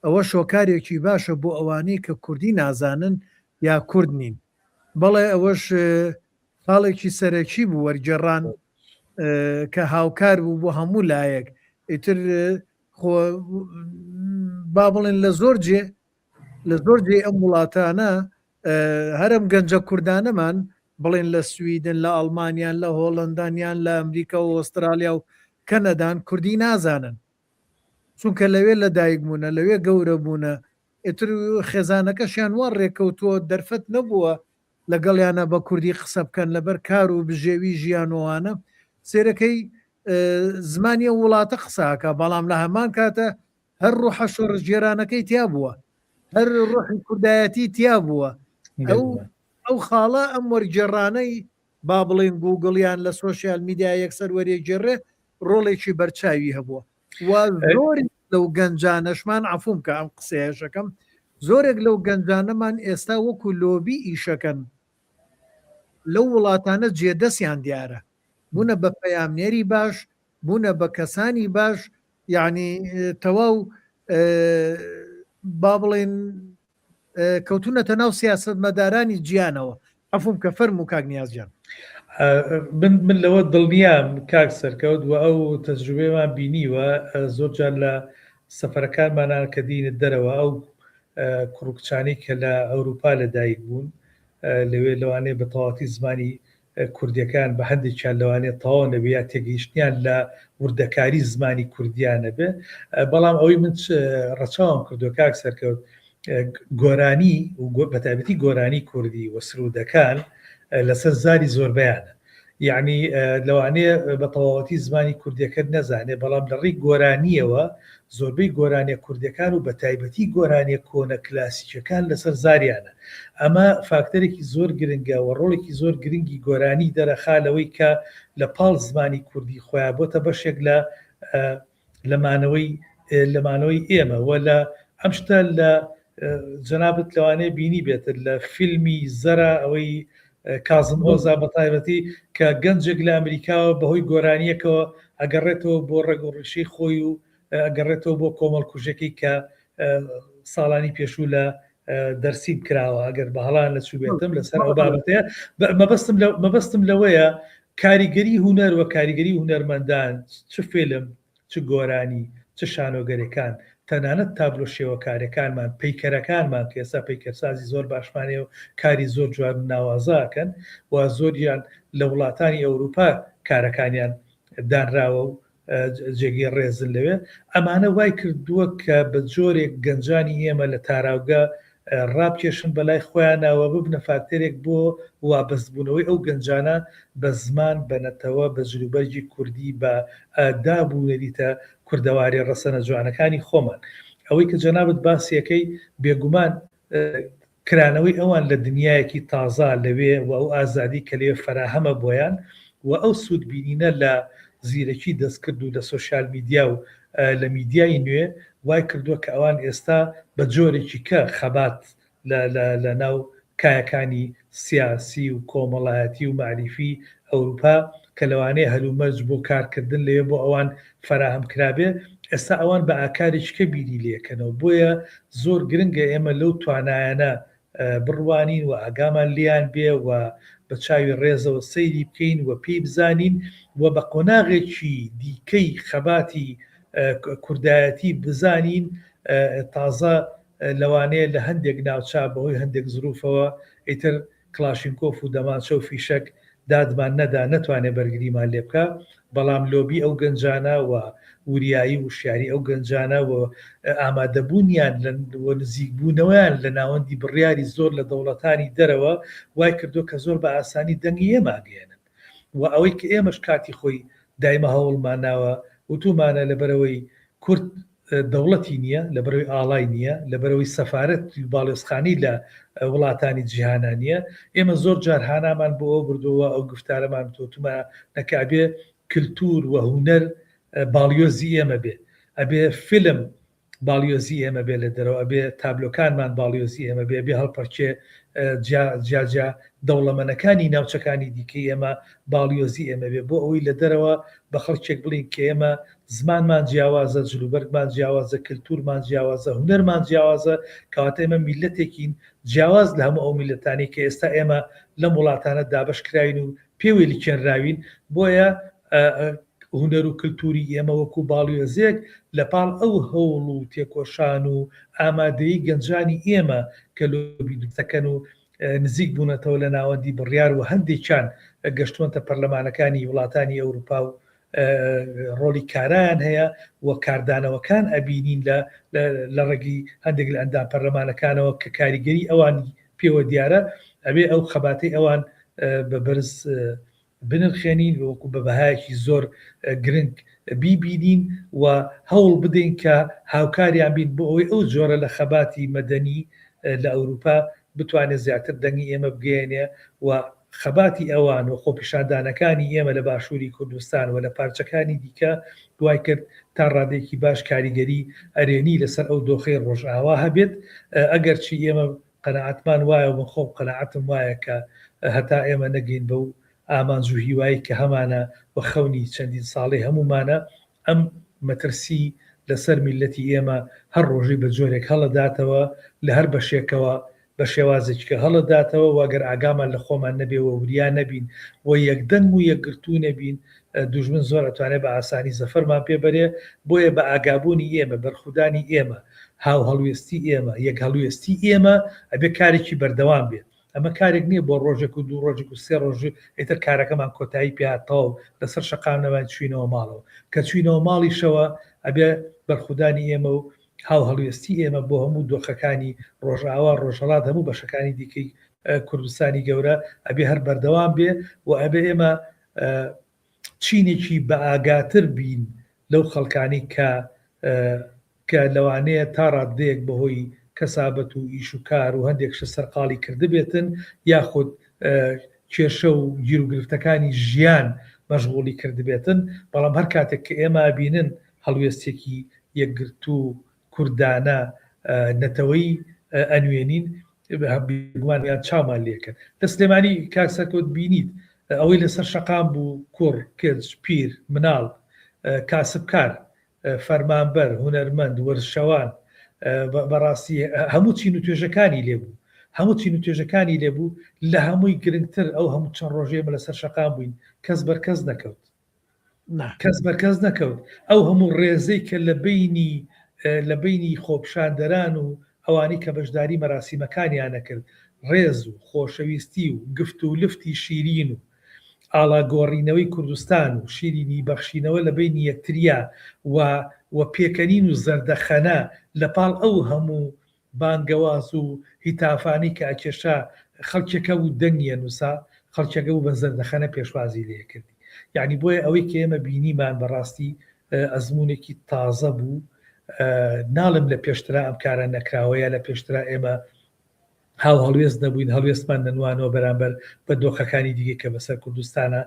ئەوە شۆکارێکی باشە بۆ ئەوانەی کە کوردی نازانن یا کورد نین. بەڵێ ئەوەش خاڵێکی سەرەکی بوو وەرجێڕان کە هاوکار بوو بۆ هەموو لایەک. ئیتر با بڵێن لە زۆر جێ ئەم وڵاتانە هەرم گەنجە کوردانەمان بڵێن لە سویدن، لە ئەڵمانیان، لە هۆڵندانیان، لە ئەمریکا و ئۆسترالیا و کەنەدان کوردی نازانن، چونکە لەوێ لە دایک بوونە، لەوێ گەورە بوونە. ئیتر خێزانەکەشیان وا ڕێکەوتووە دەرفەت نەبووە لەگەڵیانە بە کوردی قسە بکەن لەبەر کار و بژێوی ژیانەوانە. سێرەکەی زمانی وڵاتە قساکە، بەڵام لە هەمان کاتە هەر ڕوحە شۆڕژێرانەکەی تیا بووە، هەر ڕوحی کوردایەتی تیا بووە. ئەو خاڵە ئەم وەرجێڕانەی با بڵێن گوگڵیان لە سۆسیال میدیا یەکسەر وەرێگێڕێ ڕۆڵێکی بەرچاوی هەبووە. و زۆری لەو گەنجانەشمان عفوم کە ئەم قسەیەشەکەم، زۆرێک لەو گەنجانەمان ئێستا وەکو لۆبی ئیشەکەن لەو وڵاتانە جێدەستیان دیارە، بوونە بە پەیامنێری باش، بوونە بە کەسانی باش، یعنی تەواو با بڵێن کەوتونەتە ناو سیاست مەدارانی گیانەوە. عفوم کە فەرموو کاک نیازجان. من لەوە دڵنیام کاک سەرکەوت و ئەو تەجروبەیەمان بینیوە زۆر جار لە سەفەرەکانمانان کە دینت دەرەوە ئەو کوڕکچانی کە لە ئەوروپا لەدایک بوون لەوێ لەوانەیە بە تەواتی زمانی کوردیەکان بە هەندێکیان لەوانێت تەواو نەبێ یا تێگەیشتیان لە وردەکاری زمانی کوردیانە بێ. بەڵام ئەوەی من ڕەچاوم کردو کاک سەرکەوت گۆرانی و بەتابەتی گۆرانی کوردی و سرودەکان لەسەر زاری زۆربیانە. یعنی لەوانەیە بە تەواوەتی زمانی کوردیەکەت نەزانێ، بەڵام لە ڕێی گۆرانیەوە زۆربەی گۆرانیە کوردەکان و بە تایبەتی گۆرانیە کۆنە کلاسیکەکان لەسەر زاریانە. ئەمە فاکتەرێکی زۆر گرنگە و ڕۆڵێکی زۆر گرنگی گۆرانی دەرەخا لەوەی کە لە پاڵ زمانی کوردی خۆیان بۆتە بەشێک لەمانەوەی ئێمە و لە ئەم شتە لە جەنابەت لەوانەیە بینی بێتن لە فیلمی زەرە ئەوەی کازم ئۆزا بە تایبەتی کە گەنجێک لە ئەمریکاوە بەهۆی گۆرانیەکەوە ئەگەڕێتەوە بۆ ڕێگەڕێشەی خۆی و ئەگەڕێتەوە بۆ کۆمەڵکوژەکەی کە ساڵانی پێشوو لە دەرسیم کراوە. ئەگەر بە هەڵان لە چوو بێتم لەسەر ئەو بابەتەیە مەبەستم لەوەیە کاریگەری هونەر و کاریگەری هونەرمەندان چ فێلم چ گۆرانی چ شانۆگەرەکان تەنانەت تابلۆ شێوەکارەکانمان پەیکەرەکانمان کە ئێستا پەیکەرسازی زۆر باشمانێ و کاری زۆر جوان ناوازاکەن و زۆریان لە وڵاتانی ئەوروپا کارەکانیان دانراوە و جێگەی ڕێزن لەوێ. ئەمانە وای کردووە کە بە جۆرێک گەنجانی ئێمە لە تاراوگە ڕابکێشن بەلای خۆیانەوە ببنە فاکتەرێک بۆ وابەستبوونەوەی ئەو گەنجانە بە زمان بەنەتەوە بە جلوبەرجی کوردی بە دابوونەریتە کوردەواری ڕەسەنە جوانەکانی خۆمان. ئەوەی کە جەنابەت باسیەکەی بێگومان کرانەوەی ئەوان لە دنیایەکی تازا لەوێ و ئەو ئازادی کە لێ فراهەمە بۆیان و ئەو سوودبینینە لە زیرەکی دەستکرد و لە سۆشیال میدیا و لە میدیای نوێ وای کردووە کە ئەوان ئێستا بە جۆرێکی کە خەبات لە ناو کایەکانی سیاسی و کۆمەڵایەتی و معریفی ئەوروپا کە لەوانەیە هەلومەرج بۆ کارکردن لێ بۆ ئەوان فراهم کرابێ، ئێستا ئەوان بە ئاکارێککە بیری لێکەنەوە. بۆیە زۆر گرنگە ئێمە لەو توانایانە بڕوانین و ئاگامان لیان بێ و بە چاوی ڕێزەوە سەیری بکەین و پێی بزانین و بە قۆناغێکی دیکەی خەباتی کوردایەتی بزانین. تازە لەوانەیە لە هەندێک ناوچا بەهۆی هەندێک زروفەوە ئیتر کلاشینکۆف و دەمانچە و فیشەک دادمان نەدا نەتوانێت بەرگریمان لێ بکە، بەڵام لۆبی ئەو گەنجانە و وریایی و شیاری ئەو گەنجانە و ئامادەبوونیان و نزیکبوونەوەیان لە ناوەندی بڕیاری زۆر لە دەوڵەتانی دەرەوە وای کردو کە زۆر بە ئاسانی دەنگی ئێماگەێنن و ئەوەی کە ئێمەش کاتی خۆی دایمە هەوڵمان ناوە وتومانە لەبەرەوەی کورد دەوڵەتی نییە، لەبەرەوەی ئاڵای نییە، لەبەرەوەی سەفارەت باڵێزخانی لە وڵاتانی جیهانانیە. ئێمە زۆر جار هانامان بۆ ئەو بردووە ئەو گفتارەمان تۆتمە نەکابێ کللتور و هونەر باڵیۆزی ئێمە بێ، ئەبێ فیلم باڵیۆزی ئێمە بێ لە دەرەوە، ئەبێ تابلۆکانمان باڵیۆزی ئێمە بێ، بێ هەڵپەرچێ جاجا دەوڵەمەنەکانی ناوچەکانی دیکەی ئێمە باڵیۆزی ئێمە بێ بۆ ئەوەی لە دەرەوە بە خەڵکێک بڵین کە ئێمە زمانمان جیاوازە، جلوبەرگمان جیاوازە، کللتورمان جیاوازە، هونەرمان جیاوازە، کەواتە ئێمە میلەتێکین جیاواز لە هەموو ئەو میلەتانی کە ئێستا ئێمە لەم وڵاتانە دابەش کراین و پێوێلی کێنراوین. بۆیە هونەر و کللتوری ئێمە وەکو باڵیۆزێک لە پاڵ ئەو هەوڵ و تێکۆشان و ئامادەی گەنجانی ئێمە کە لۆبی دوتەکەن و نزیک بوونەتەوە لە ناوەندی بڕیار و هەندێکیان گەشتوونتە پەرلەمانەکانی وڵاتانی ئەوروپا و ڕۆلی کارایان هەیە و کاردانەوەکان ئەبینین لە ڕێگی هەندێک لە ئەندام پەرلەمانەکانەوە کە کاریگەری ئەوانی پێوە دیارە، ئەبێ ئەو خەباتەی ئەوان بە بەرز بنرخێنین وەکو بە بەهایەکی زۆر گرنگ بیبینین و هەوڵ بدەین کە هاوکاریان بین بۆ ئەوەی ئەو جۆرە لە خەباتی مەدەنی لە ئەوروپا بتوانێت زیاتر دەنگی ئێمە بگەێنێ و خەباتی ئەوان و خۆپیشاندانەکانی ئێمە لە باشووری کوردستان و لە پارچەکانی دیکە دوای کرد تا ڕادێکی باش کاریگەری ئەرێنی لەسەر ئەو دۆخەی ڕۆژئاوا هەبێت. ئەگەر چی ئێمە قەنەعەتمان وایە و خۆ قەنەعەتم وایە کە هەتا ئێمە نەگەین بەو ئامانج و هیوایی کە هەمانە بە خەونی چەندین ساڵی هەمومانە ئەم مەترسی لەسەر میلەتی ئێمە هەر ڕۆژی بە جۆرێک هەڵەداتەوە لە هەر بەشێکەوە بە شێوازێککە هەڵەداتەوە واگەر ئاگامان لە خۆمان نەبێەوە وریا نەبین و یەکدەنگ و یەکگرتو نەبین دوژمن زۆر ئەتوانێت بە ئاسانی زەفەرمان پێبەرێ. بۆیە بە ئاگابوونی ئێمە بەرخودانی ئێمە هاو هەڵوێستی ئێمە یەک هەڵوێستی ئێمە ئەبێ کارێکی بەردەوام بێت. ئەمە کارێک نییە بۆ ڕۆژێک و دوو ڕۆژێک و سێ ڕۆژ ئیتر کارەکەمان کۆتایی پێهاتەوە و لەسەر شەقامنەوەیان چوینەوە ماڵەوە کە چوینەوە ماڵیشەوە ئەبێ بەرخودانی ئێمە و هاو هەڵوێستی ئێمە بۆ هەموو دۆخەکانی ڕۆژئاوا ڕۆژهەڵات هەموو بەشەکانی دیکەی کوردستانی گەورە ئەبێ هەر بەردەوام بێ و ئەبێ ئێمە چینێکی بە ئاگاتر بین لەو خەڵکانی کە لەوانەیە تا ڕادەیەک بەهۆی کەسابەت و ئیش و کار و هەندێک شە سەرقاڵی کردبێتن یاخود کێشە و گیرروگرفتەکانی ژیان مەشغوڵی کردبێتن بەڵام هەر کاتێک کە ئێمە بینن هەڵوێستێکی یەکگرت و کوردانە نەتەوەی ئەنوێنین گومانیان چامان لێکرد لە سلێمانی کاکسەکەوت بینیت ئەوەی لەسەر شەقام بوو کوڕ کرد پیر مناڵ کاسبکار فەرمانبەر هونەرمەند وەرزشەوان بەڕاستی هەموو چین و توێژەکانی لێبوو هەموو چین و توێژەکانی لێبوو لە هەمووی گرنگتر ئەو هەموو چەند ڕۆژێمە لەسەر شەقام بووین کەس بەرکەس نەکەوت کەس بەرکەس نەکەوت ئەو هەموو ڕێزەی کە لە بینی خۆپشاندەران و ئەوانی کە بەشداری مەراسیمەکانیان نەکرد ڕێز و خۆشەویستی و گفت و لفتی شیرین و ئاڵاگۆڕینەوەی کوردستان و شیرینی بەخشینەوە لە بینی یەکتریا و پێکەنین و زەردەخەنە لە پاڵ ئەو هەموو بانگەواز و هیتافانی کە ئەکێشا خەڵکێکە و دەنگیە نووسا خەڵکێکە و بە زەردەخەنە پێشوازی لێ کردی یعنی بۆیە ئەوەی کە ئێمە بینیمان بەڕاستی ئەزمونێکی تازە بوو ناڵم لە پێشترا ئەم کارە نەکراوەیە لە پێشترا ئێمە هاو هەڵوێست نەبووین هەڵوێستمان نەنوانەوە بەرامبەر بە دۆخەکانی دیگە کە بەسەر کوردستانە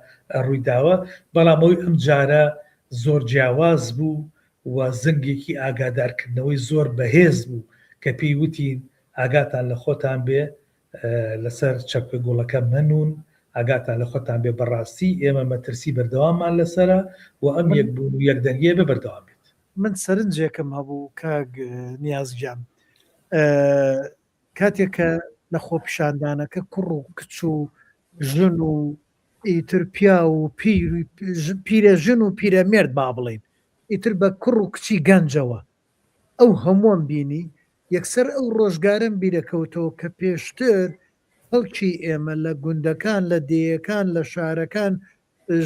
ڕوویداوە بەڵام ئەوی ئەم جارە زۆر جیاواز بوو و زنگێکی ئاگادارکردنەوەی زۆر بەهێز بوو کە پێی وتین ئاگاتان لە خۆتان بێ لەسەر چەپە گوڵەکە منون ئاگاتان لە خۆتان بێ بەڕاستی ئێمە مەترسی بەردەواممان لەسەرە و ئەم یەکبوون و یەکدەنگیە بێ بەردەوام بێت من سەرنجێکم هەبوو کاگ نیازگیان کاتێککە لە خۆپیشاندانەکە کوڕ و کچ و ژن و ئیتر پیا و پیرە ژن و پیرەمێرد با بڵین ئیتر بە کوڕ و کچی گەنجەوە ئەو هەمووان بینی یەکسەر ئەو ڕۆژگارم بیرەکەوتەوە کە پێشتر خەڵکی ئێمە لە گوندەکان لە دێیەکان لە شارەکان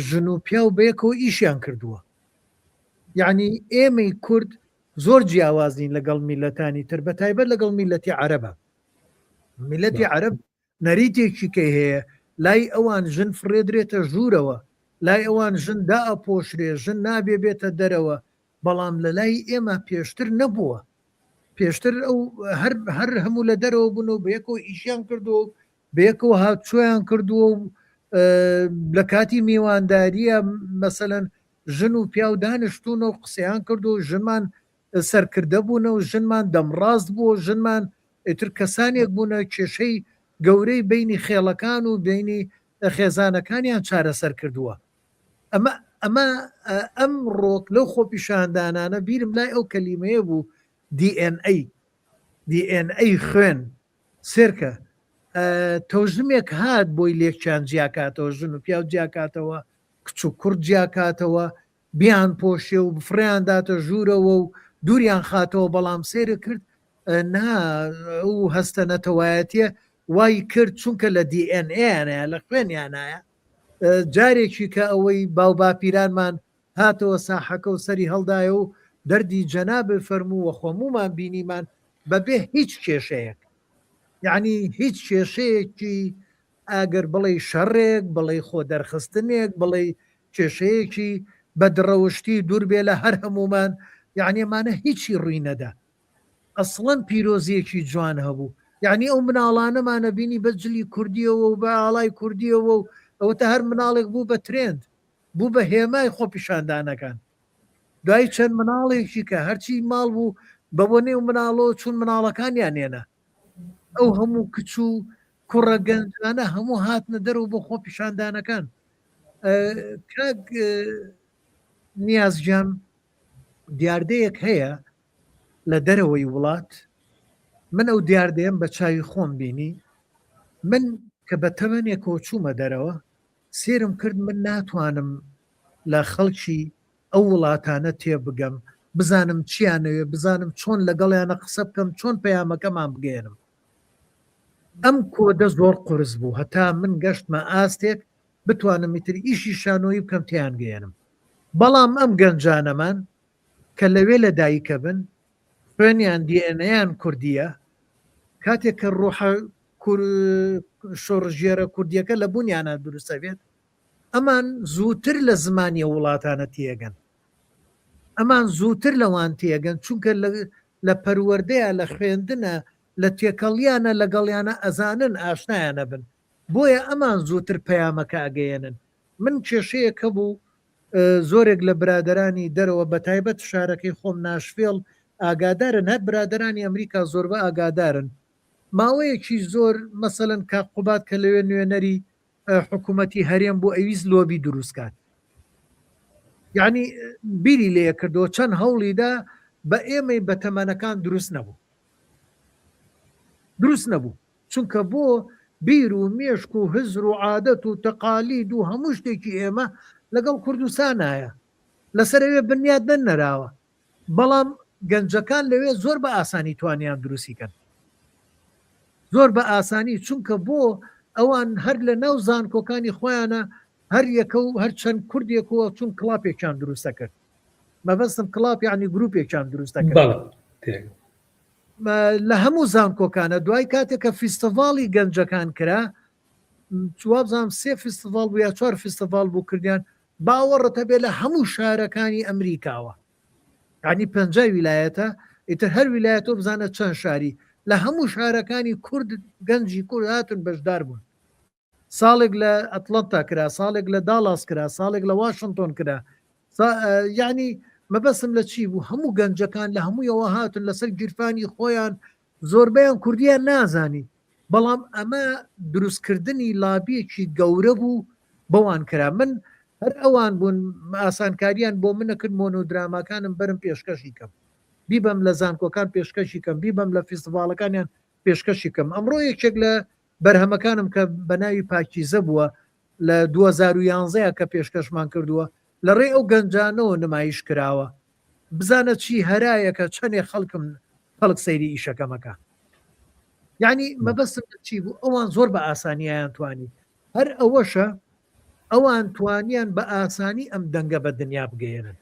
ژن و پیا و بەیەکەوە ئیشیان کردووە یعنی ئێمەی کورد زۆر جیاوازین لەگەڵ میلەتانی تر بە تایبەت لەگەڵ میلەتی عەرەبە میلەتی عەرەب نەریتێکی کە هەیە لای ئەوان ژن فرێدرێتە ژوورەوە لای ئەوان ژن دائەپۆشرێ ژن نابێ بێتە دەرەوە بەڵام لە لای ئێمە پێشتر نەبووە پێشتر ئەو هەر هەموو لە دەرەوە بوون و بەیەکەوە ئیشیان کردو و بەیەکەوە هاتچۆیان کردووە و لە کاتی میوانداریە مەسەلەن ژن و پیا و دانیشتوونە و قسەیان کردو و ژنمان سەرکردە بوونە و ژنمان دەمڕاست بووە ژنمان ئیتر کەسانێک بوونە کێشەی گەورەی بینی خێڵەکان و بینی خێزانەکانیان چارەسەر کردووە ئەمە ئەم ڕۆک لەو خۆپیشاندانانە بیرم لای ئەو کەلیمەیە بوو DNA خوێن سێرکە تەوژمێک هات بۆی لێکچیان جیاکاتەوە ژن و پیا و جیاکاتەوە کچ و کورد جیاکاتەوە بیان پۆشێ و بفریان داتە ژوورەوە و دووریان خاتەوە بەڵام سێرە کرد نا ئەو هەستە نەتەوایەتیە وای کرد چونکە لە DNA لە خوێنیانایە جارێکی کە ئەوەی باو باپیرانمان هاتەوە ساحەکە و سەری هەڵدایە و دەردی جەنابێ فەرمووە خۆمومان بینیمان بەبێ هیچ کێشەیەک یعنی هیچ کێشەیەکی ئەگەر بڵێ شەڕێک بڵێ خۆ دەرخستنێک بڵێ کێشەیەکی بە درەوشتی دوور بێ لە هەر هەمومان یعنی ئەمانە هیچی ڕووی نەدا ئەسڵەن پیرۆزیەکی جوان هەبوو یعنی ئەو مناڵانەمانە بینی بە جلی کوردیەوە و بە ئاڵای کوردیەوە و ئەوەتە هەر مناڵێک بوو بە ترێند بوو بە هێمای خۆپیشاندانەکان دوای چەند مناڵێکی کە هەرچی ماڵ بوو بەبوو نێو مناڵەوە چون مناڵەکانیان نێنە ئەو هەموو کچ و کوڕە گەنجانە هەموو هاتنە دەرەوە بۆ خۆپیشاندانەکان کاک نیازجان دیاردەیەک هەیە لە دەرەوەی وڵات من ئەو دیاردەیەم بە چاوی خۆم بینی من کە بە تەمەنێکەوە چوومە دەرەوە سێرم کرد من ناتوانم لە خەڵکی ئەو وڵاتانە تێبگەم بزانم چیانەوێ بزانم چۆن لەگەڵیانە قسە بکەم چۆن پەیامەکەمان بگێنم ئەم کۆدە زۆر قرس بوو هەتا من گەشتمە ئاستێک بتوانم ئیتر ئیشی شانۆیی بکەم تیان گەێنم بەڵام ئەم گەنجانەمان کە لەوێ لە دایکە بن خوێنیان DNA کوردیە کاتێک کە ڕۆحە شۆڕژێرە کوردیەکە لە بوونیانە دروستە بێت ئەمان زووتر لە زمانی وڵاتانە تێگەن ئەمان زووتر لەوان تێگەن چونکە لە پەروەردەیە لە خوێندنە لە تێکەڵیانە لەگەڵیانە ئەزانن ئاشنایانە بن بۆیە ئەمان زووتر پەیامەکە ئەگەیەنن من کێشەیەکە بوو زۆرێک لە برادرانی دەرەوە بە تایبەت شارەکەی خۆم ناشفێڵ ئاگادارن هەر برادرانی ئەمریکا زۆربە ئاگادارن ماوەیەکی زۆر مەسەلەن کاقوبات کە لەوێ نوێنەری حکوومەتی هەرێم بۆ ئەویست لۆبی دروستکات یعنی بیری لێ کردەوە چەند هەوڵیدا بە ئێمەی بەتەمەنەکان دروست نەبوو چونکە بۆ بیر و مێشک و هزر و عادەت و تەقالید و هەموو شتێکی ئێمە لەگەڵ کوردستانایە لەسەرەوێ بنیاد نەنەراوە بەڵام گەنجەکان لەوێ زۆر بە ئاسانی توانیان دروستیکەن زۆر بە ئاسانی چونکە بۆ ئەوان هەر لە ناو زانکۆکانی خۆیانە هەر یەکە و هەر چەند کوردێکەوە چون کڵاپێکیان دروستە کرد مەبەستم کڵاپ یعنی گروپێکیان دروستە کرد لە هەموو زانکۆکانە دوای کاتێککە فیستڤاڵی گەنجەکان کرا چوابزانام 3 فیستڤال بوو یا 4 فیستڤال بوو کردیان باوەڕەتە بێ لە هەموو شارەکانی ئەمریکاوە ینی 5 ویلایەتە ئیتر هەر ویلایەتۆ بزانە چەند شاری لە هەموو شارەکانی کورد گەنجی کورد هاتون بەشدار بوون ساڵێک لە ئەتلانتا کرا ساڵێک لە داڵاس کرا ساڵێک لە واشنگتۆن کرا یعنی مەبەسم لە چی بوو هەموو گەنجەکان لە هەموویەوە هاتون لەسەر گیرفانی خۆیان زۆربیان کوردیان نازانی بەڵام ئەمە دروستکردنی لابیەکی گەورە بوو بەوان کرا من هەر ئەوان بوون ئاسانکاریان بۆ منەکرد مۆنۆدراماکانم بەرم پێشکەشی کەم بیبەم لە زانکۆکان پێشکەشی کەم بیبەم لە فیستڤالەکانیان پێشکەشی کەم ئەمڕۆ یەکێک لە بەرهەمەکانم کە بەناوی پاکیزە بووە لە 2011 کە پێشکەشمان کردووە لە ڕێ ئەو گەنجانەوە نمایش کراوە بزانە چی هەرایەکە چەندێک خەڵک سەیری ئیشەکەمەکە یعنی مەبەستم چی بوو ئەوان زۆر بە ئاسانییان توانی هەر ئەوەشە ئەوان توانیان بە ئاسانی ئەم دەنگە بە دنیا بگەێنن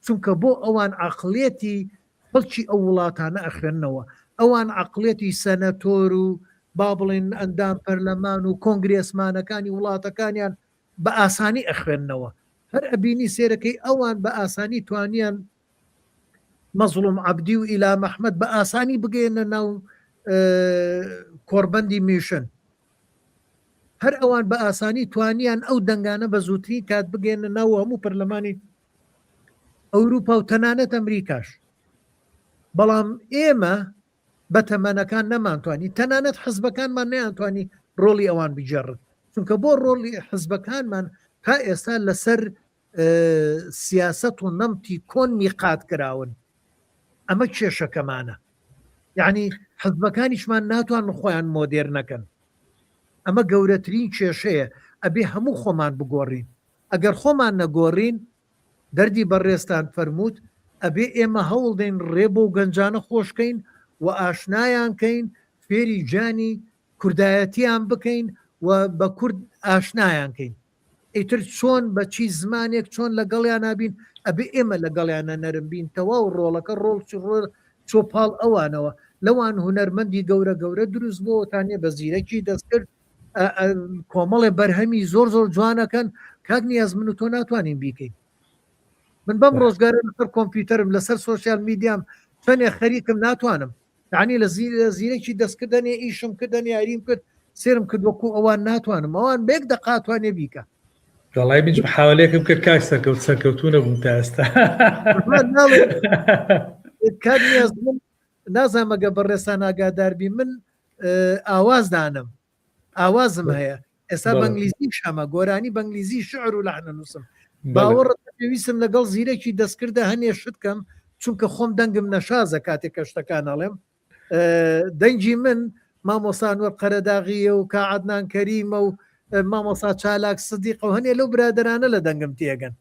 چونکە بۆ ئەوان عقلێتی بەڵکی ئەو وڵاتانە ئەخێننەوە ئەوان عقلێتی سەنەتۆر و با بڵێن ئەندام پەرلەمان و کۆنگرێسمانەکانی وڵاتەکانیان بە ئاسانی ئەخوێننەوە هەر ئەبینی سێرەکەی ئەوان بە ئاسانی توانیان مەزڵوم عەبدی و ئیلام ئەحمەد بە ئاسانی بگەێنە ناو کۆڕبەندی میشن هەر ئەوان بە ئاسانی توانیان ئەو دەنگانە بە زووتری کات بگەێنە ناو هەموو پەرلەمانی ئەوروپا و تەنانەت ئەمریکاش بەڵام ئێمە بە تەمەنەکان نەمانتوانی تەنانەت حزبەکانمان نەیانتوانی ڕۆڵی ئەوان بجێڕن چونکە بۆ ڕۆڵی حزبەکانمان تا ئێستا لەسەر سیاست و نەمتی کۆن میقات کراون ئەمە کێشەکەمانە یعنی حزبەکانیشمان ناتوان خۆیان مۆدێر نەکەن ئەمە گەورەترین کێشەیە ئەبێ هەموو خۆمان بگۆڕین ئەگەر خۆمان نەگۆڕین دەردی بەڕێستان فەرمووت ئەبێ ئێمە هەوڵ دەین ڕێ بۆ گەنجانە خۆشکەین و ئاشنایان کەین فێری جانی کوردایەتیان بکەین و بە کورد ئاشنایان کەین ئیتر چۆن بە چی زمانێک چۆن لەگەڵیان نابین ئەبێ ئێمە لەگەڵیانە نەرم بین تەواو ڕۆڵەکە ڕۆڵ چۆپاڵ ئەوانەوە لەوان هونەرمەندی گەورە گەورە دروست بۆتانێ بە زیرەکی دەستکرد کۆمەڵێ بەرهەمی زۆر جوانەکەن کاک نیاز من و تۆ ناتوانین بیکەین من بەم ڕۆژگارە لەسەر کۆمپیوتەرم لەسەر سۆسیال میدیام چەندێک خەریکم ناتوانم یعنی لە زیرەکی دەستکردنێ ئیشم کردن یاریم کرد سێرم کرد وەکو ئەوان ناتوانم ئەوان بێک دەقاتوانێ بیکە دەڵای بنج حاولێکم کرد کاک سەرکەوتونە بووم تا ئێستا نازانمەگە بەڕێستان ئاگاداربی من ئاوازدانم ئاوازم هەیە ئێستا بەنگلیزی شەمە گۆرانی بەنگلیزی شعر و لەحنە نووسم باوەڕ پێویستم لەگەڵ زیرەکی دەستکردە هەنێ شتکەم چونکە خۆم دەنگم نەشازە کاتێک کە شتەکان ئەڵێم دەنگی من مامۆسانوەر قەرەداغیە و کاعەدنان کەریمە و مامۆسا چالاک سدیق و هەنێ لەو برادرانە لە دەنگم تێگەن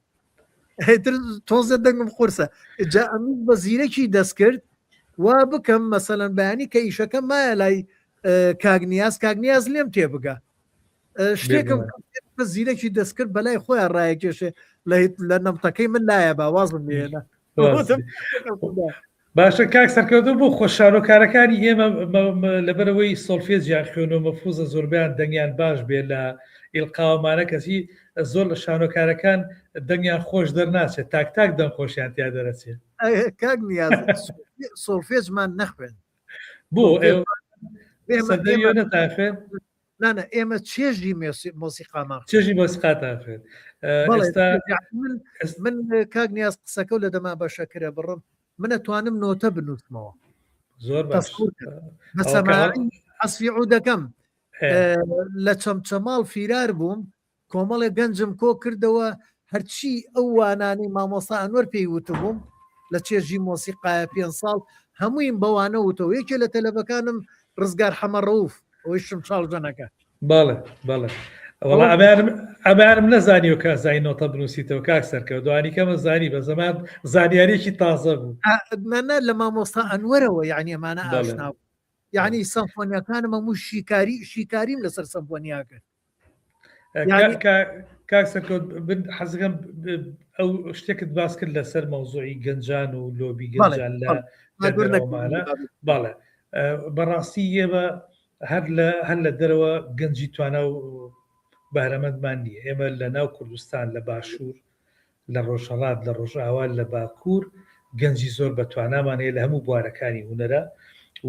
تۆزە دەنگم قورسە جا ئەمین بە زیرەکی دەستکرد وا بکەم مەسەلەن بەیانی کە ئیشەکەم مایە لای کاگنیاز لێم تێبگە شتێکم بە زیرەکی دەستکرد بەلای خۆیان ڕایەکێشێ لە نەمتەکەی من لایە باوازم لێنە باشە کاک سەرکەوتو بۆ خۆشارۆکارەکانی ئێمە لەبەرەوەی سۆلفێجیان خوێنەوە مەفروزە زۆربیان دەنگیان باش بێت لە ئیلقاومانە کەسی زۆر لە شانۆکارەکان دەنگیان خۆش دەرناچێت تاک دەنگ خۆشیان تیا دەرەچێت کاک نیاز سۆلفێجمان نەخوێن بۆ نەتاخێن نانە ئێمە چێژی مۆسیقامان چێژی مۆسیقاتان خوێن من کاک نیاز قسەکە و لە دەما بەشەکرە بڕم من ئەتوانم نۆتە بنووسمەوە زۆر بەسەماعی ئەسفیعو دەکەم لە چەمچەماڵ فیرار بووم کۆمەڵێک گەنجم کۆ کردەوە هەرچی ئەو وانانی مامۆستا ئەنوەر پێی وتبووم لە چێژی مۆسیقایە 5 ساڵ هەموویم بەوانە وتەوە یەکێ لە تەلەبەکانم ڕزگار حەمەڕەوف ئەوەی شم چاڵجەنەکە بەڵێ ئەمانم نەزانی و کازای نۆتە بنووسیتەوە کاک سەرکەوت دوانی کەمە زانی بە زەمان زانیارێکی تازە بوو نە لە مامۆستا ئەنوەرەوە یعنی ئەمانە ئاشنا بوو یعنی سەمفۆنیەکانم هەموو شیکاریم لەسەر سەمفۆنیا کرد کاک سەرکەوت حەزەکەم ئەو شتێکت باس کرد لەسەر مەوزوعی گەنجان و لۆبی گەنجان لە باڵێ بەڕاستی ئێمە هەر لە دەرەوە گەنجی توانە و بارەمەندمان نییە ئێمە لە ناو کوردستان لە باشوور لە ڕۆژهەڵات لە ڕۆژئاوال لە باکوور گەنجی زۆر بەتوانامان هەیە لە هەموو بوارەکانی هونەرە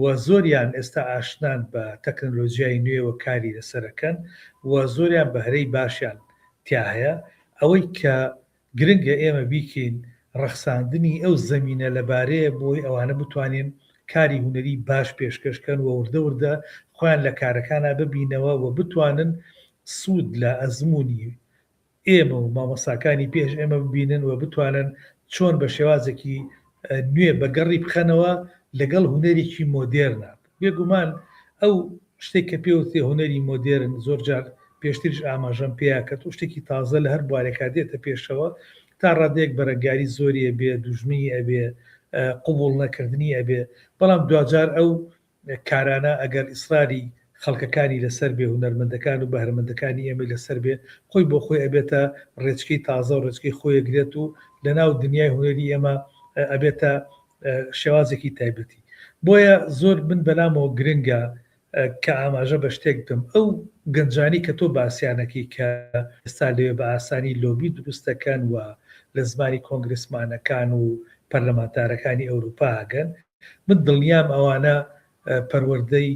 و زۆریان ئێستا ئاشنان بە تەکنۆلۆژیای نوێوە کاری لەسەرەکەن و زۆریان بە هەرەی باشیان تیا هەیە ئەوەی کە گرنگە ئێمە بیکەین ڕەخساندنی ئەو زەمینە لەبارەیە بۆی ئەوانە بتوانین کاری هونەری باش پێشکەشکەن و وردە خۆیان لە کارەکانە ببینەوە و بتوانن سوود لە ئەزمموی ئێمە و مامۆساکانی پێش ئێمە ببینن و بتوانن چۆن بە شێوازێکی نوێ بەگەڕی بخەنەوە لەگەڵ هونەرێکی مۆدێرنە بێگومان ئەو شتێک کە پێوتێ هونەری مۆدێرن زۆر جار پێشترش ئاماژەم پێیاکەت و شتێکی تازە لە هەر بوارێکا دێتە پێشەوە تا ڕادێک بەرەگاری زۆریە بێ دوژمنی ئەبێ قوبوڵ نەکردنی ئەبێ بەڵام دوجار ئەو کارانە ئەگەر ئیسراری خەڵکەکانی لەسەر بێ هونەرمەندەکان و بەهرەمەندەکانی ئێمە لەسەر بێ خۆی بۆ خۆی ئەبێتە ڕێچکەی تازە و ڕێچکەی خۆیەگرێت و لە ناو دنیای هونەری ئێمە ئەبێتە شێوازێکی تایبەتی بۆیە زۆر من بەلامەوە گرنگە کە ئاماژە بە شتێک بم ئەو گەنجانی کە تۆ باسییانەکەی کە ئێستا لێ بە ئاسانی لۆبی دروستەکەن و لە زمانی کۆنگرسمانەکان و پەرلەمانتارەکانی ئەوروپاگەن من دڵنیام ئەوانە پەروەردەی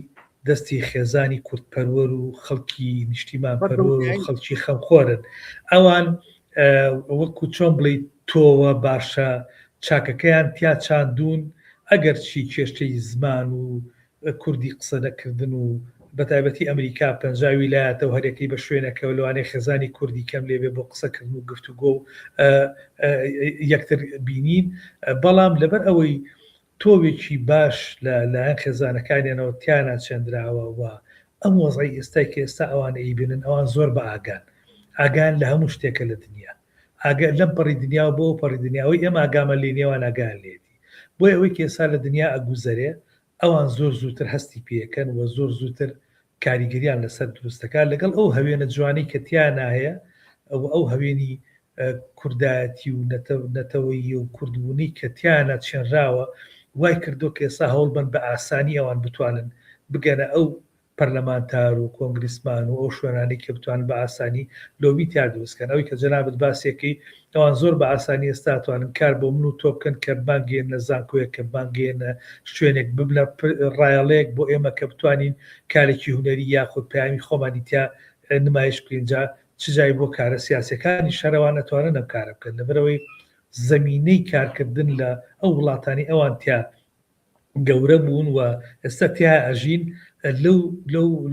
دەستی خێزانی کورتپەروەر و خەڵکی نیشتیمان پەروەر و خەڵکی خەمخۆرن ئەوان وەکو چۆن بڵێ تۆوە باشە چاکەکەیان تیا چاندون ئەگەر چی کێشتەی زمان و کوردی قسە نەکردن و بەتایبەتی ئەمریکا 50 ویلایەتە و هەرێکی بە شوێنەکەەوە لەوانەیە خێزانی کوردی کەم لێبێ بۆ قسەکردن و گفتوگۆ و یەکتر بینین بەڵام لەبەر ئەوەی تۆوێکی باش لەلایەن خێزانەکانیانەوە تیانە چێندراوە و ئەم وەزعی ئێستای کە ئێستا ئەوان ئەیبینن ئەوان زۆر بە ئاگان لە هەموو شتێکە لە دنیا لەم پەڕی دنیا و بۆ پەڕی دنیاەوەی ئێمە ئاگامە لێ نێوان ئاگان لێتی بۆی ئەوەی کێسا لە دنیا ئەگوزەرێ ئەوان زۆر زووتر هەستی پێەکەن و زۆر زووتر کاریگەریان لەسەر دروستەکان لەگەڵ ئەو هەوێنە جوانی کە تیان نایە ئەو هەوێنی کوردایەتی و نەتەوەیی و کوردبوونی کە تیانە چێنراوە وای کردو کە ئێستا هەوڵ بن بە ئاسانی ئەوان بتوانن بگەنە ئەو پەرلەمانتار و کۆنگریسمان و ئەو شوێنانی کە بتوان بە ئاسانی لۆبی تیا دروستکەن ئەوەی کە جەنابەت باسێکی ئەوان زۆر بە ئاسانی ئێستا توانن کار بۆ من و تۆ بکەن کە بانگێنە زانکۆیە کە بانگێنە شوێنێک ببنە ڕایەڵەیەک بۆ ئێمە کە بتوانین کارێکی هونەری یاخود پەیامی خۆمانی تیا نمایش بکەینجا چجای بۆ کارە سیاسەکانی شەرەوان نەتوانن ئەم کارە بکەن لەبەرەوەی زەمینەی کارکردن لە ئەو وڵاتانی ئەوان تیا گەورە بوون و ئێستا تیا ئەژین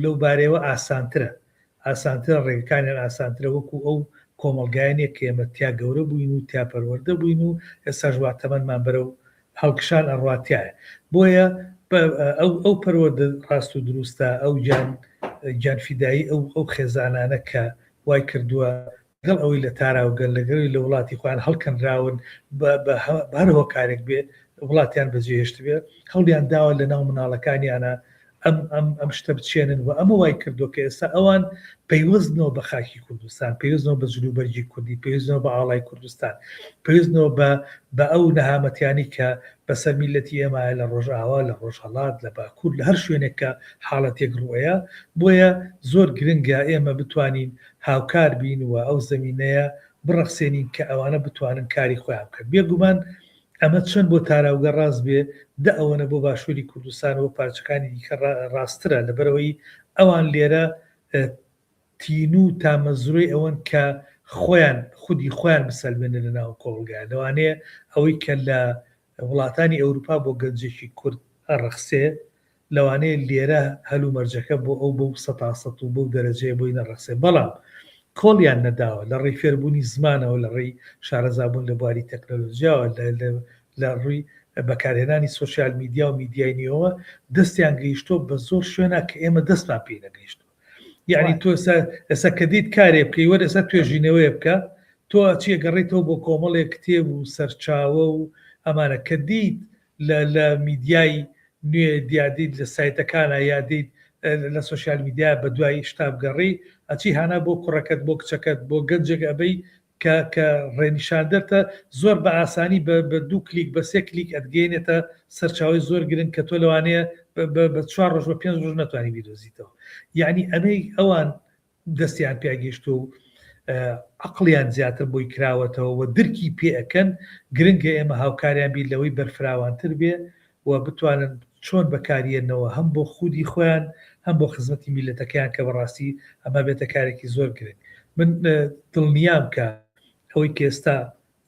لەو بارەوە ئاسانترە ڕێگەکانیان ئاسانترە وەکو ئەو کۆمەلگایانێک کە ئێمە تیا گەورە بووین و تیا پەروەردە بووین و ئێستا ژواتەمەنمان بەرە و هەڵکشان ئەڕواتیایە بۆیە ئەو پەروەردە ڕاست و دروستە ئەو گیانفیدایی ئەو خێزانانە کە وای کردووە گەڵ ئەوەی لە تاراوگەل لەگەڵی لە وڵاتی خۆیان هەڵکەنراون بەهەرەوە کارێک بێ وڵاتیان بەجێهێشت بێ هەوڵیان داوە لە ناو مناڵەکانیانە ئەم شتە بچێنن و ئەمە وای کردو کە ئێستا ئەوان پەیوەستنەوە بە خاکی کوردستان، پێویستنەوە بە جلوبەرگی کوردی، پێویستنەوە بە ئاڵای کوردستان، پێویستنەوە بە ئەو نەهامەتیانی کە بەسەر میلەتی ئێمە لە ڕۆژئاوا، لە ڕۆژهەڵات، لە باکوور، لە هەر شوێنێک کە حاڵەتێک ڕووەیە. بۆیە زۆر گرنگە ئێمە بتوانین هاوکار بین و ئەو زەمینەیە بڕەخسێنین کە ئەوانە بتوانن کاری خۆیان بکەن. بێگومان ئەمە چەند بۆ تاراوگە ڕاست بێ دە ئەوەنە بۆ باشووری کوردستانەوە پارچەکانی دیکە ڕاسترە، لەبەرەوەی ئەوان لێرە تین و تامەزروی ئەوەن کە خودی خۆیان بسەلمێنە لە ناو کۆڵگا. لەوانەیە ئەوەی کە لە وڵاتانی ئەوروپا بۆ گەنجێکی کورد ڕەخسێ، لەوانەیە لێرە هەلو مەرجەکە بۆ ئەو بەو سەتاسەت و بەو دەرەجەیە بۆی نەڕەخسێ. بەڵام کۆڵیان نەداوە لە ڕێی فێربوونی زمانەوە، لە ڕێی شارەزابوون لە بواری تەکنۆلۆژیاوە، لە ڕووی بەکارهێنانی سوۆسیال میدیا و میدیای نوێەوە دەستیان گەیشتۆ بە زۆر شوێنە کە ئێمە دەستمان پێی نەگەیشتۆ. یعنی تۆ ئێستا کە دیت کارێ بکەی وەرە ئێستا توێژینەوەی بکە، تۆ ئەچیە گەڕێیتەوە بۆ کۆمەڵێک کتێب و سەرچاوە و ئەمانە کە دیت لە میدیای نوێ دیادیت لە سایتەکانە یادیت لە سوۆسیال میدیا بە دوای شتاب گەڕی ئەچی هانا بۆ کوڕەکەت بۆ کچەکەت بۆ گەنجێک ئەبەی کە ڕێنیشاندەرتە زۆر بە ئاسانی بە 2 کلیک بە 3 کلیک ئەدگەێنێتە سەرچاوی زۆر گرنگ کە تۆ لەوانەیە بە 4 ڕۆژ بە 5 ڕۆژ ناتوانانی بیدۆزیتەوە. یعنی ئەمەی ئەوان دەستیان پیاگەیشتو و عقلیان زیاتر بۆی کراوەتەوە و درکی پێ ئەەکەن. گرنگە ئێمە هاوکاریان بین لەوەی بەرفراوانتر بێ و بتوانن چۆن بەکارێنەوە هەم بۆ خودی خۆیان هەم بۆ خزمەتی میلەتەکەیان کە بەڕاستی ئەمە بێتە کارێکی زۆر گرنگ. من دڵنیام کە ئەوەی کە ئێستا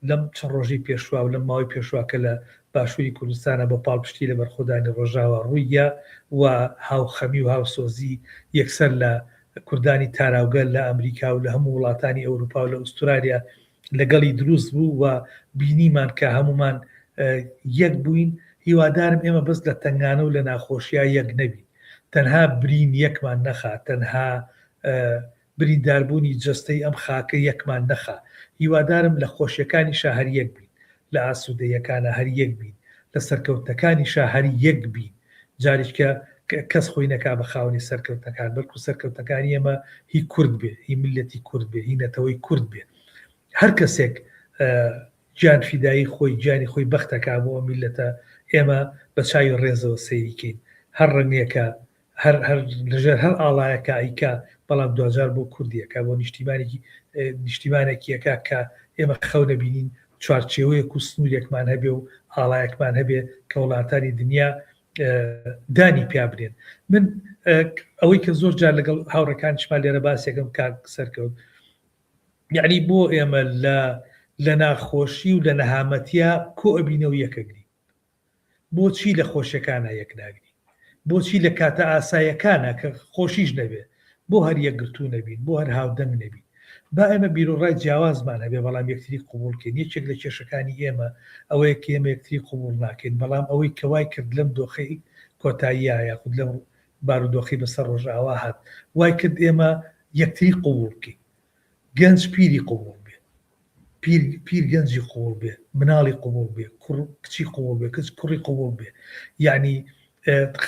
لەم چەند ڕۆژی پێشوا و لەم ماوەی پێشوا کە لە باشووری کوردستانە بە پاڵپشتی لە بەرخۆدانی ڕۆژاوە ڕوویە و هاوخەمی و هاوسۆزی یەکسەر لە کوردانی تاراوگەل لە ئەمریکا و لە هەموو وڵاتانی ئەوروپا و لە ئوسترالیا لەگەڵی دروست بوو و بینیمان کە هەمومان یەک بووین. هیوادارم ئێمە بەس لە تنگانە و لە ناخۆشیە یەک نەبین، تەنها برین یەکمان نەخا، تەنها برینداربوونی جەستەی ئەم خاکە یەکمان نەخا. هیوادارم لە خۆشیەکانیشا هەر یەک بین، لە ئاسوودەیەکانە هەر یەک بین، لە سەرکەوتەکانیشا هەر یەک بین. جاریشکە کەس خۆی نەکا بە خاوەنی سەرکەوتەکان، بەڵکو سەرکەوتەکانی ئێمە هی کورد بێ، هی میلەتی کورد بێ، هی نەتەوەی کورد بێ. هەر کەسێک گیان فیدایی خۆی گیانی خۆی بەختەکە بۆ میلەتە ئێمە بە چاوی ڕێزەوە سەیریکەین. هەر ڕنگێکە لەژێر هەر ئاڵایەکە ئیکا، بەڵام دوجار بۆ کوردیەکە بۆ نیشتیمانێکیەکە کە ئێمە خەو نەبینین چوارچێوەیەک و سنوورێکمان هەبێ و ئاڵایەکمان هەبێ کە وڵاتانی دنیا دانی پیا برێن. من ئەوەی کە زۆر جار لەگەڵ هاوڕەکانشمان لێرە باسێکم کار سەرکەوت، یعنی بۆ ئێمە لە ناخۆشی و لە نەهامەتیە کۆ ئەبینەوە یەکەگری، بۆچی لە خۆشیەکانە یەک ناگری، بۆچی لە کاتە ئاسایەکانە کە خۆشیش نەبێ بۆ هەر یەکگرتو نەبین، بۆ هەر هاودەنگ نەبین. با ئێمە بیرۆڕای جیاوازمان هەبێ بەڵام یەکتری قوبوڵکەین. یەکێک لە کێشەکانی ئێمە ئەوەیە کە ئێمە یەکتری قوبوڵ ناکەین، بەڵام ئەوەی کەوای کرد لەم دۆخەی کۆتاییە یاخود لەم بارودۆخی بەسەر ڕۆژاوا هات وای کرد ئێمە یەکتری قوبوڵکەین. گەنج پیری قوبوڵ بێ، پیر گەنجی قوبوڵ بێ، مناڵی قوبوڵ بێ، کچی قوبوڵ بێ، کچ کوڕی قوبوڵ بێ. یعنی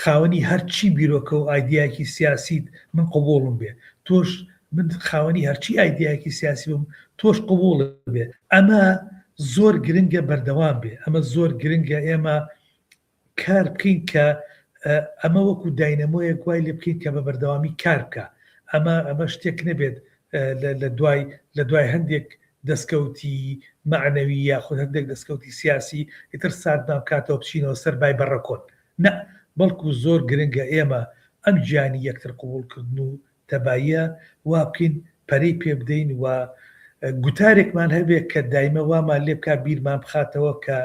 خاوەنی هەرچی بیرۆکە و ئایدیایەکی سیاسیت من قوبوڵم بێ، تۆش من خاوەنی هەرچی ئایدیایەکی سیاسی بم تۆش قوبوڵ بێ. ئەمە زۆر گرنگە بەردەوام بێ، ئەمە زۆر گرنگە ئێمە کار بکەین کە ئەمە وەکو داینەمۆیەک وای لێ بکەین کە بە بەردەوامی کار بکە. ئەمە شتێک نەبێت لە دوای هەندێک دەستکەوتی معنەوی یاخود هەندێک دەستکەوتی سیاسی ئیتر ساردنام کاتەوە بچینەوە سەر بای بەڕەکۆن. نە، بەڵکو زۆر گرنگە ئێمە ئەم گیانی یەکتر قوبوڵکردن و تەباییە وا بکەین، پەرەی پێ بدەین و گوتارێکمان هەبێت کە دایمە وامان لێ بکە بیرمان بخاتەوە کە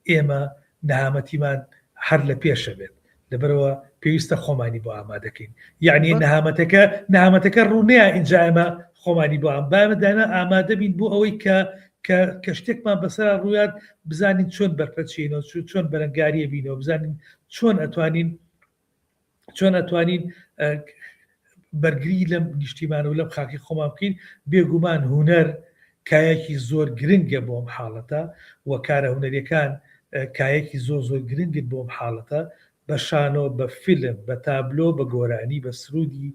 ئێمە نەهامەتیمان هەر لە پێشە بێت. لەبەرەوە پێویستە خۆمانی بۆ ئامادەکەین. یعنی نەهامەتەکە ڕوونەیە ئینجا ئێمە خۆمانی بۆ ئەمە دایمە ئامادە بین بۆ ئەوەی کە شتێکمان بەسەر ڕوویات بزانین چۆن بەرپەچینەوە، چۆن بەرەنگاریە بینەوە، بزانین چۆن ئەتوانین بەرگری لەم نیشتیمانە و لەم خاکی خۆمان بکەین. بێگومان هونەر کایەکی زۆر گرنگە بۆم حاڵەتە و کارە هونەریەکان کایەکی زۆر گرنگت بۆم حاڵەتە، بە شانۆ بە فیلم بە تابلۆ بە گۆرانی بە سرودی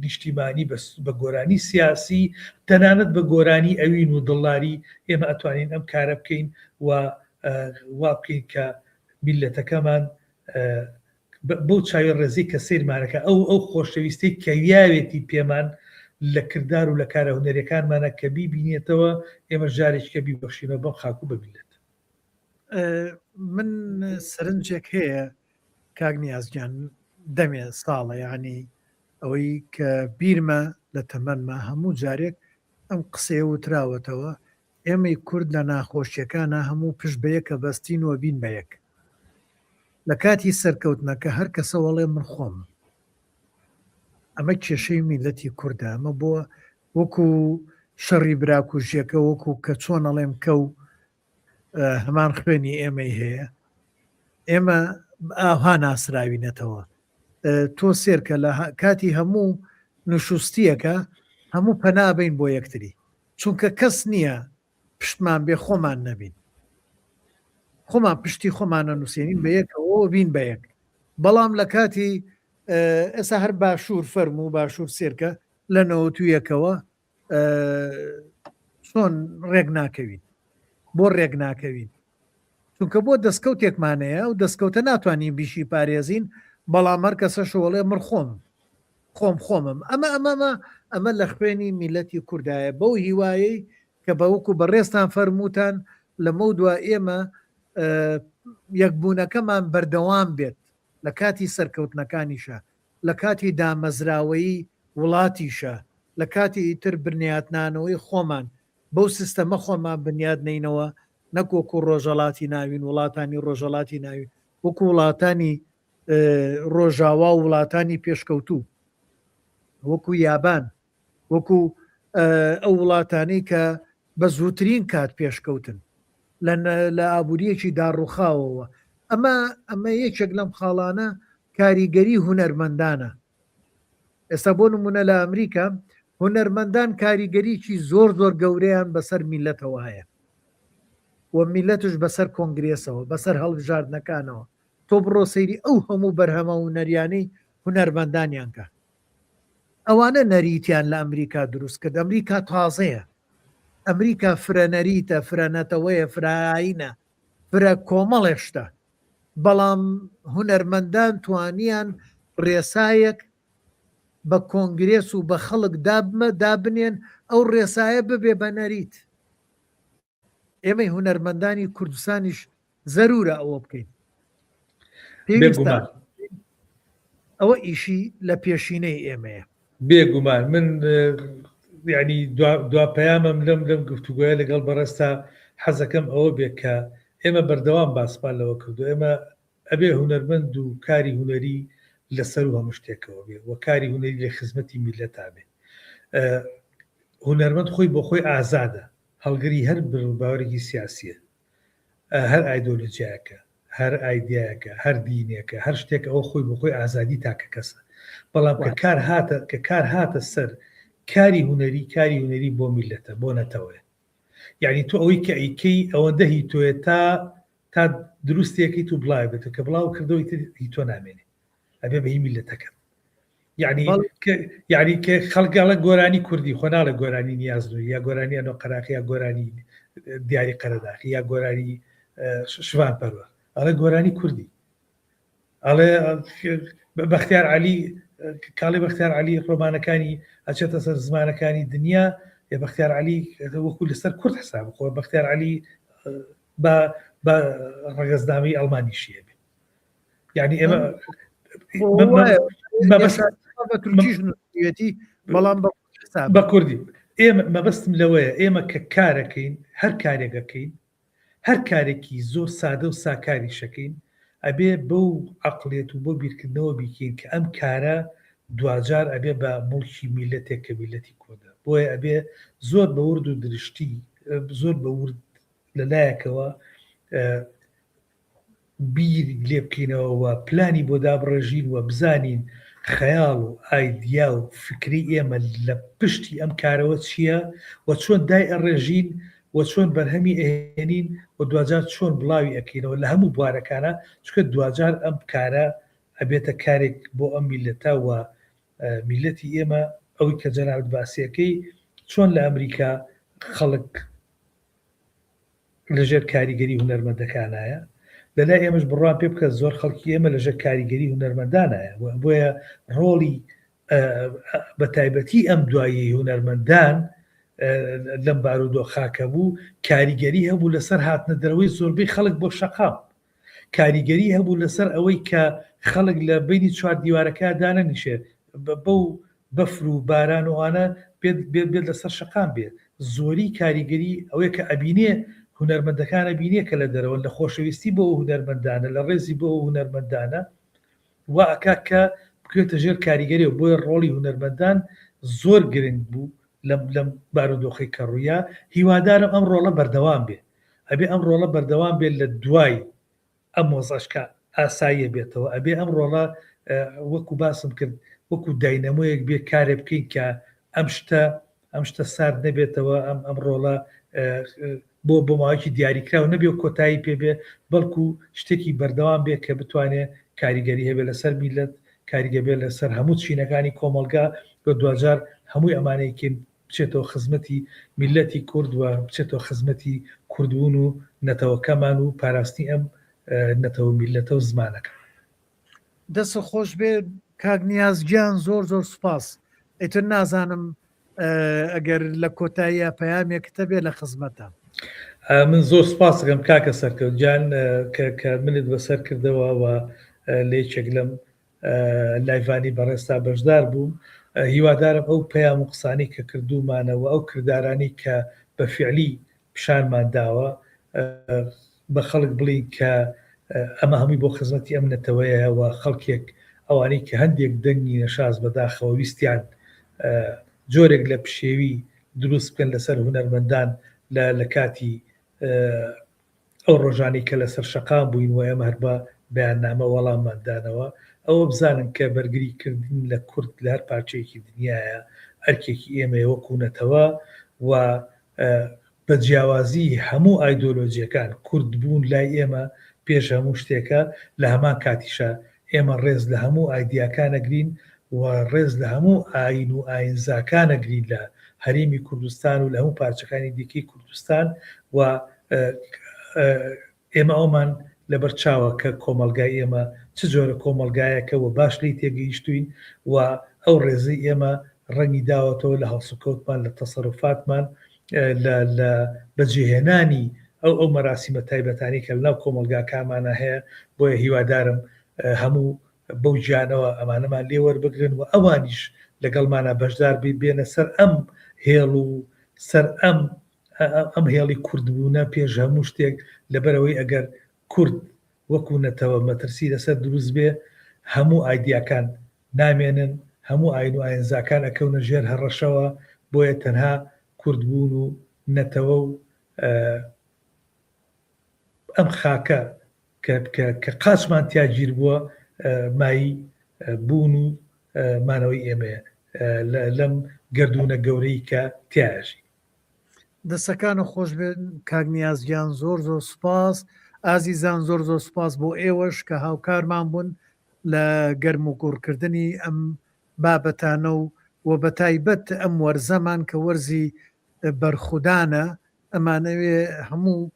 نیشتیمانی بە گۆرانی سیاسی تەنانەت بە گۆرانی ئەوین و دڵداری ئێمە ئەتوانین ئەم کارە بکەین و وا بکەین کە میلەتەکەمان بەو چاوی ڕێزی کە سیرمانەکە ئەو خۆشەویستی کەویاوێتی پێمان لە کردار و لە کارە هونەرەکانمانە کە بیبینێتەوە ئێمە ژارێککە بیبەخشینەوە بەم خاکو ببیلێت. من سەرنجێک هەیە کاک نیازگیان دەمێ ساڵە یعنی ئەوەی کە بیرمە لە تەمەنمە هەموو جارێک ئەم قسەیە وتراوەتەوە ئێمەی کورد لە ناخۆشیەکانە هەموو پشت بەیەکە بەستینەوە بین بەیەک لە کاتی سەرکەوتنەکە هەر کەسە وەڵێ من خۆم ئەمە کێشەی میلەتی کووردە ئەمە بۆ وەکو شەڕی براکوژیەکە وەکو کە چۆن ئەڵێم کە و هەمان خوێنی ئێمەی هەیە ئێمە ئاها ناسراوینەتەوە تۆ سێرکە لە کاتی هەموو نوشستیەکە هەموو پەنابین بۆ یەکتری چونکە کەس نییە پشتمان بێ خۆمان نەبین خۆمان پشتی خۆمانە نووسێنین بە یەکەوە بین بە یەک بەڵام لە کاتی ئێستا هەر باشوور فەرم و باشوور سێرکە لە نەوەتویەکەوە چۆن ڕێک ناکەوین بۆ ڕێک ناکەوین چونکە بۆ دەستکەوتێکمانەیە و دەستکەوتە ناتوانین بیشی پارێزین بەڵام هەر کەسە شۆڵێ مڕ خۆمم ئەمە لە خوێنی میلەتی کوردایە بەو هیوایەی کە بەوەکو بەڕێستان فەرمووتان لەمە دووە ئێمە یەکبوونەکەمان بەردەوام بێت لە کاتی سەرکەوتنەکانیشە لە کاتی دامەزراوەی وڵاتیشە لە کاتی ئیتر بنیاتنانەوەی خۆمان بەو سیستەمە خۆمان بنیاد نینەوە نەکۆکو ڕۆژەڵاتی ناوین وڵاتانی ڕۆژەڵاتی ناوین وەکو وڵاتانی ڕۆژاوا و وڵاتانی پێشکەوتوو وەکو یابان وەکو ئەو وڵاتانی کە بە زووترین کات پێشکەوتن لە ئابوووریەکی داڕوخاوەوە ئەمە یەکێک لەم خاڵانە کاریگەری هونەرمەندانە ئێستا بۆ نمونە لە ئەمریکا هونەرمەندان کاریگەریکی زۆر گەورەیان بەسەر میلەتەوە هەیە و میلەتش بەسەر کۆنگرێسەوە بەسەر هەڵبژاردنەکانەوە تۆ بڕۆ سەیری ئەو هەموو بەرهەمە هونەریانەی هونەرمەندانیان کە ئەوانە نەریتیان لە ئەمریکا دروست کرد ئەمریکا تازەیە ئەمریکا فرەنەریتە فرەنەتەوەیە فرایینە فرە کۆمەڵێشتە بەڵام هونەرمەندان توانیان ڕێسایەک بە کۆنگرێس و بە خەڵک دابنێن ئەو ڕێسایە ببێ بە نەریت ئێمەی هونەرمەندانی کوردستانیش زەرورە ئەوە بکەین ئەوە ئیشی لە پێشینەی ئێمەیە بێگومان من یعنی دوا پەیامم لەم گفتوگوۆیە لەگەڵ بەڕێستا حەزەکەم ئەوە بێ کە ئێمە بەردەوام باسمان لەوە کردو ئێمە ئەبێ هونەرمەند و کاری هونەری لەسەر و هەموو شتێکەوە بێ و کاری هونەری لە خزمەتی میلەتا بێ هونەرمەند خۆی بۆ خۆی ئازادە هەڵگری هەر باوەڕێکی سیاسیە هەر ئایدۆلۆجیایەکە هەر ئایدیایەکە هەر دینێکە هەر شتێک ئەوە خۆی بۆ خۆی ئازادی تاکە کەسە بەڵام کە کار هاتە سەر کاری هونەری بۆ میلەتە بۆ نەتەوەیە یعنی تۆ ئەوەی کە ئەیکەی ئەوەندە هی تۆیە تا دروستێکی تو بڵای بێتە کە بڵاو کردەوەی هی تۆ نامێنێ ئەبێ بە هی میلەتەکە یعنی کە خەڵگەڵە گۆرانی کوردی خۆناڵە گۆرانی نیازنووی یا گۆرانی ئەنۆ قەراقی یا گۆرانی دیاری قەرەداخی یا گۆرانی شوان پەروە ئەڵێ گۆرانی کوردی ئەڵێ بەختیار عەلی کاڵی بەختیار عەلی ڕۆمانەکانی ئەچێتە سەر زمانەکانی دنیا یا بەختیار عەلی وەکو لەسەر کورد حساب خۆ بەختیار عەلی بە ڕەگەزنامەی ئەڵمانیشیە بێ یعنی ئێمە بەڵام بە کوردی ئێمە مەبەستم لەوەیە ئێمە کە کارەکەین هەر کارێکەکەین هەر کارێکی زۆر سادە و ساکاری شەکەین ئەبێ بەو عەقڵێت و بۆ بیرکردنەوە بیکەین کە ئەم کارە دوجار ئەبێ بە مڵکی میلەتێک کە میلەتی کۆدا بۆیە ئەبێ زۆر بە ورد و درشتی زۆر بە ورد لەلایەکەوە بیر لێ بکەینەوە و پلانی بۆ دابڕێژین و بزانین خەیاڵ و ئایدیا و فکری ئێمە لە پشتی ئەم کارەوە چییە و چۆن دای ئەڕێژین و چۆن بەرهەمی ئەهێنین و دوجار چۆن بڵاوی ئەکەینەوە لە هەموو بوارەکانە چکە دوجار ئەم کارە ئەبێتە کارێک بۆ ئەم میلەتە و میلەتی ئێمە ئەوەی کە جەنابەت باسیەکەی چۆن لە ئەمریکا خەڵک لەژێر کاریگەری هونەرمەندەکانایە لەلای ئێمەش بڕوان پێ بکە زۆر خەڵکی ئێمە لەژێر کاریگەری هونەرمەندانایە بۆیە ڕۆڵی بە تایبەتی ئەم دوایی هونەرمەندان لەم بارودۆخاکە بوو کاریگەری هەبوو لەسەر هاتنە دەرەوەی زۆربەی خەڵک بۆ شەقام کاریگەری هەبوو لەسەر ئەوەی کە خەڵک لە بینی چوار دیوارەکە دانەنیشێ بەو بەفر و باران وانە بێت لەسەر شەقام بێت زۆری کاریگەری ئەوەیە کە ئەبینێ هونەرمەندەکانە بینێ کە لە دەرەوە لە خۆشەویستی بۆ هونەرمەندانە لە ڕێزی بۆ هونەرمەندانە وا ئەکا کە بکوێتە ژێر کاریگەری و بۆیە ڕۆڵی هونەرمەندان زۆر گرنگ بوو لەم بارودۆخی کە ڕوویە هیوادارم ئەم ڕۆڵە بەردەوام بێ ئەبێ ئەم ڕۆڵە بەردەوام بێت لە دوای ئەم مۆزەشکە ئاساییە بێتەوە ئەبێ ئەم ڕۆڵە وەکو باسم کرد وەکو داینەمۆیەک بێ کارێ بکەین کە ئەم شتە سارد نەبێتەوە ئەم ڕۆڵە بۆ ماوەیەکی دیاریکراوە نەبێ و کۆتایی پێبێ بەڵکو شتێکی بەردەوام بێ کە بتوانێت کاریگەری هەبێ لەسەر میلەت کاریگەبێ لەسەر هەموو چینەکانی کۆمەلگا بە دوجار هەمووی ئەمانەیەکی بچێتەوە خزمەتی میلەتی کورد و بچێتەوە خزمەتی کوردبوون و نەتەوەکەمان و پاراستنی ئەم نەتەوە میلەتە و زمانەکە دەست خۆش بێ کاک نیازگیان زۆر سوپاس ئیتر نازانم ئەگەر لە کۆتاییە پەیامێکتە بێ لە خزمەتە من زۆر سپاس دەکەم کاکە سەرکەوتجان کە منت بەسەر کردەوە و لێچێک لەم لایڤانی بەڕێستا بەشدار بووم هیوادارم ئەو پەیام و قسانەی کە کردومانەوە ئەو کردارانی کە بە فیعلی پیشانمان داوە بە خەڵک بڵین کە ئەمە هەمووی بۆ خزمەتی ئەم نەتەوەیە و خەڵکێک ئەوانەی کە هەندێک دەنگی نەشاز بەداخەوە ویستیان جۆرێک لە پشێوی دروست بکەن لەسەر هونەرمەندان لە کاتی ئەو ڕۆژانی کە لەسەر شەقام بووین و ئێمە هەر بە بەیاننامە وەڵامماندانەوە ئەوە بزانن کە بەرگریکردن لە کورد لە هەر پارچەیەکی دنیاە ئەرکێکی ئێمە وەکوونەتەوە و بە جیاوازی هەموو ئایدۆلۆجیەکان کوردبوون لای ئێمە پێش هەموو شتێکە لە هەمان کاتیشە ئێمە ڕێز لە هەموو ئایدیاکانەگرین و ڕێز لە هەموو ئاین و ئاینزاکانەگرین لە هەرێمی کوردستان و لە هەموو پارچەکانی دیکەی کوردستان و ئێمە ئەومان لەبەر چاوە کە کۆمەلگای ئێمە چ جۆرە کۆمەلگایەکە و باش لی تێگەیشتوین و ئەو ڕێزەی ئێمە ڕەنگی داوەتەوە لە هەڵسوکەوتمان لە تەسەڕوفاتمان لە بەجێهێنانی ئەو مەراسیمە تایبەتانی کە لەناو کۆمەلگاکانمانە هەیە بۆیە هیوادارم هەموو بەو گیانەوە ئەمانەمان لێ وەربگرن و ئەوانیش لەگەڵمانە بەشدار بێنە سەر ئەم هێڵ و سەر ئەم هێڵی کوردبوونە پێش هەموو شتێک لەبەرەوەی ئەگەر کورد وەکوونەتەوە مەترسی لەسەر دروست بێ هەموو ئایدیاکان نامێنن هەموو ئاین و ئاینزاکان ئەکەونە ژێر هەڕەشەوە بۆیە تەنها کوردبوون و نەتەوە و ئەم خاکە کە قاچمان تیاگیر بووە مایی بوون و مانەوەی ئێمەیە لەم گردونە گەورەی کە تیاژی دەستەکانە خۆش بێن کاک نیازگیان زۆر سوپاس ئازیزان زۆر سوپاس بۆ ئێوەش کە هاوکارمان بوون لە گەرم و گوڕکردنی ئەم بابەتانە و بە تایبەت ئەم وەرزەمان کە وەرزی بەرخودانە ئەمانەوێ هەموو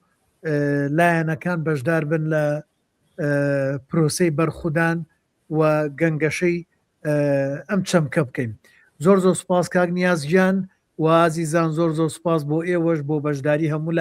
لایەنەکان بەشدار بن لە پرۆسەی بەرخودان و گەنگەشەی ئەم چەمکە بکەین زۆر سوپاس کاک نیازگیان و ئازیزان زۆر سوپاس بۆ ئێوەش بۆ بەشداری هەموو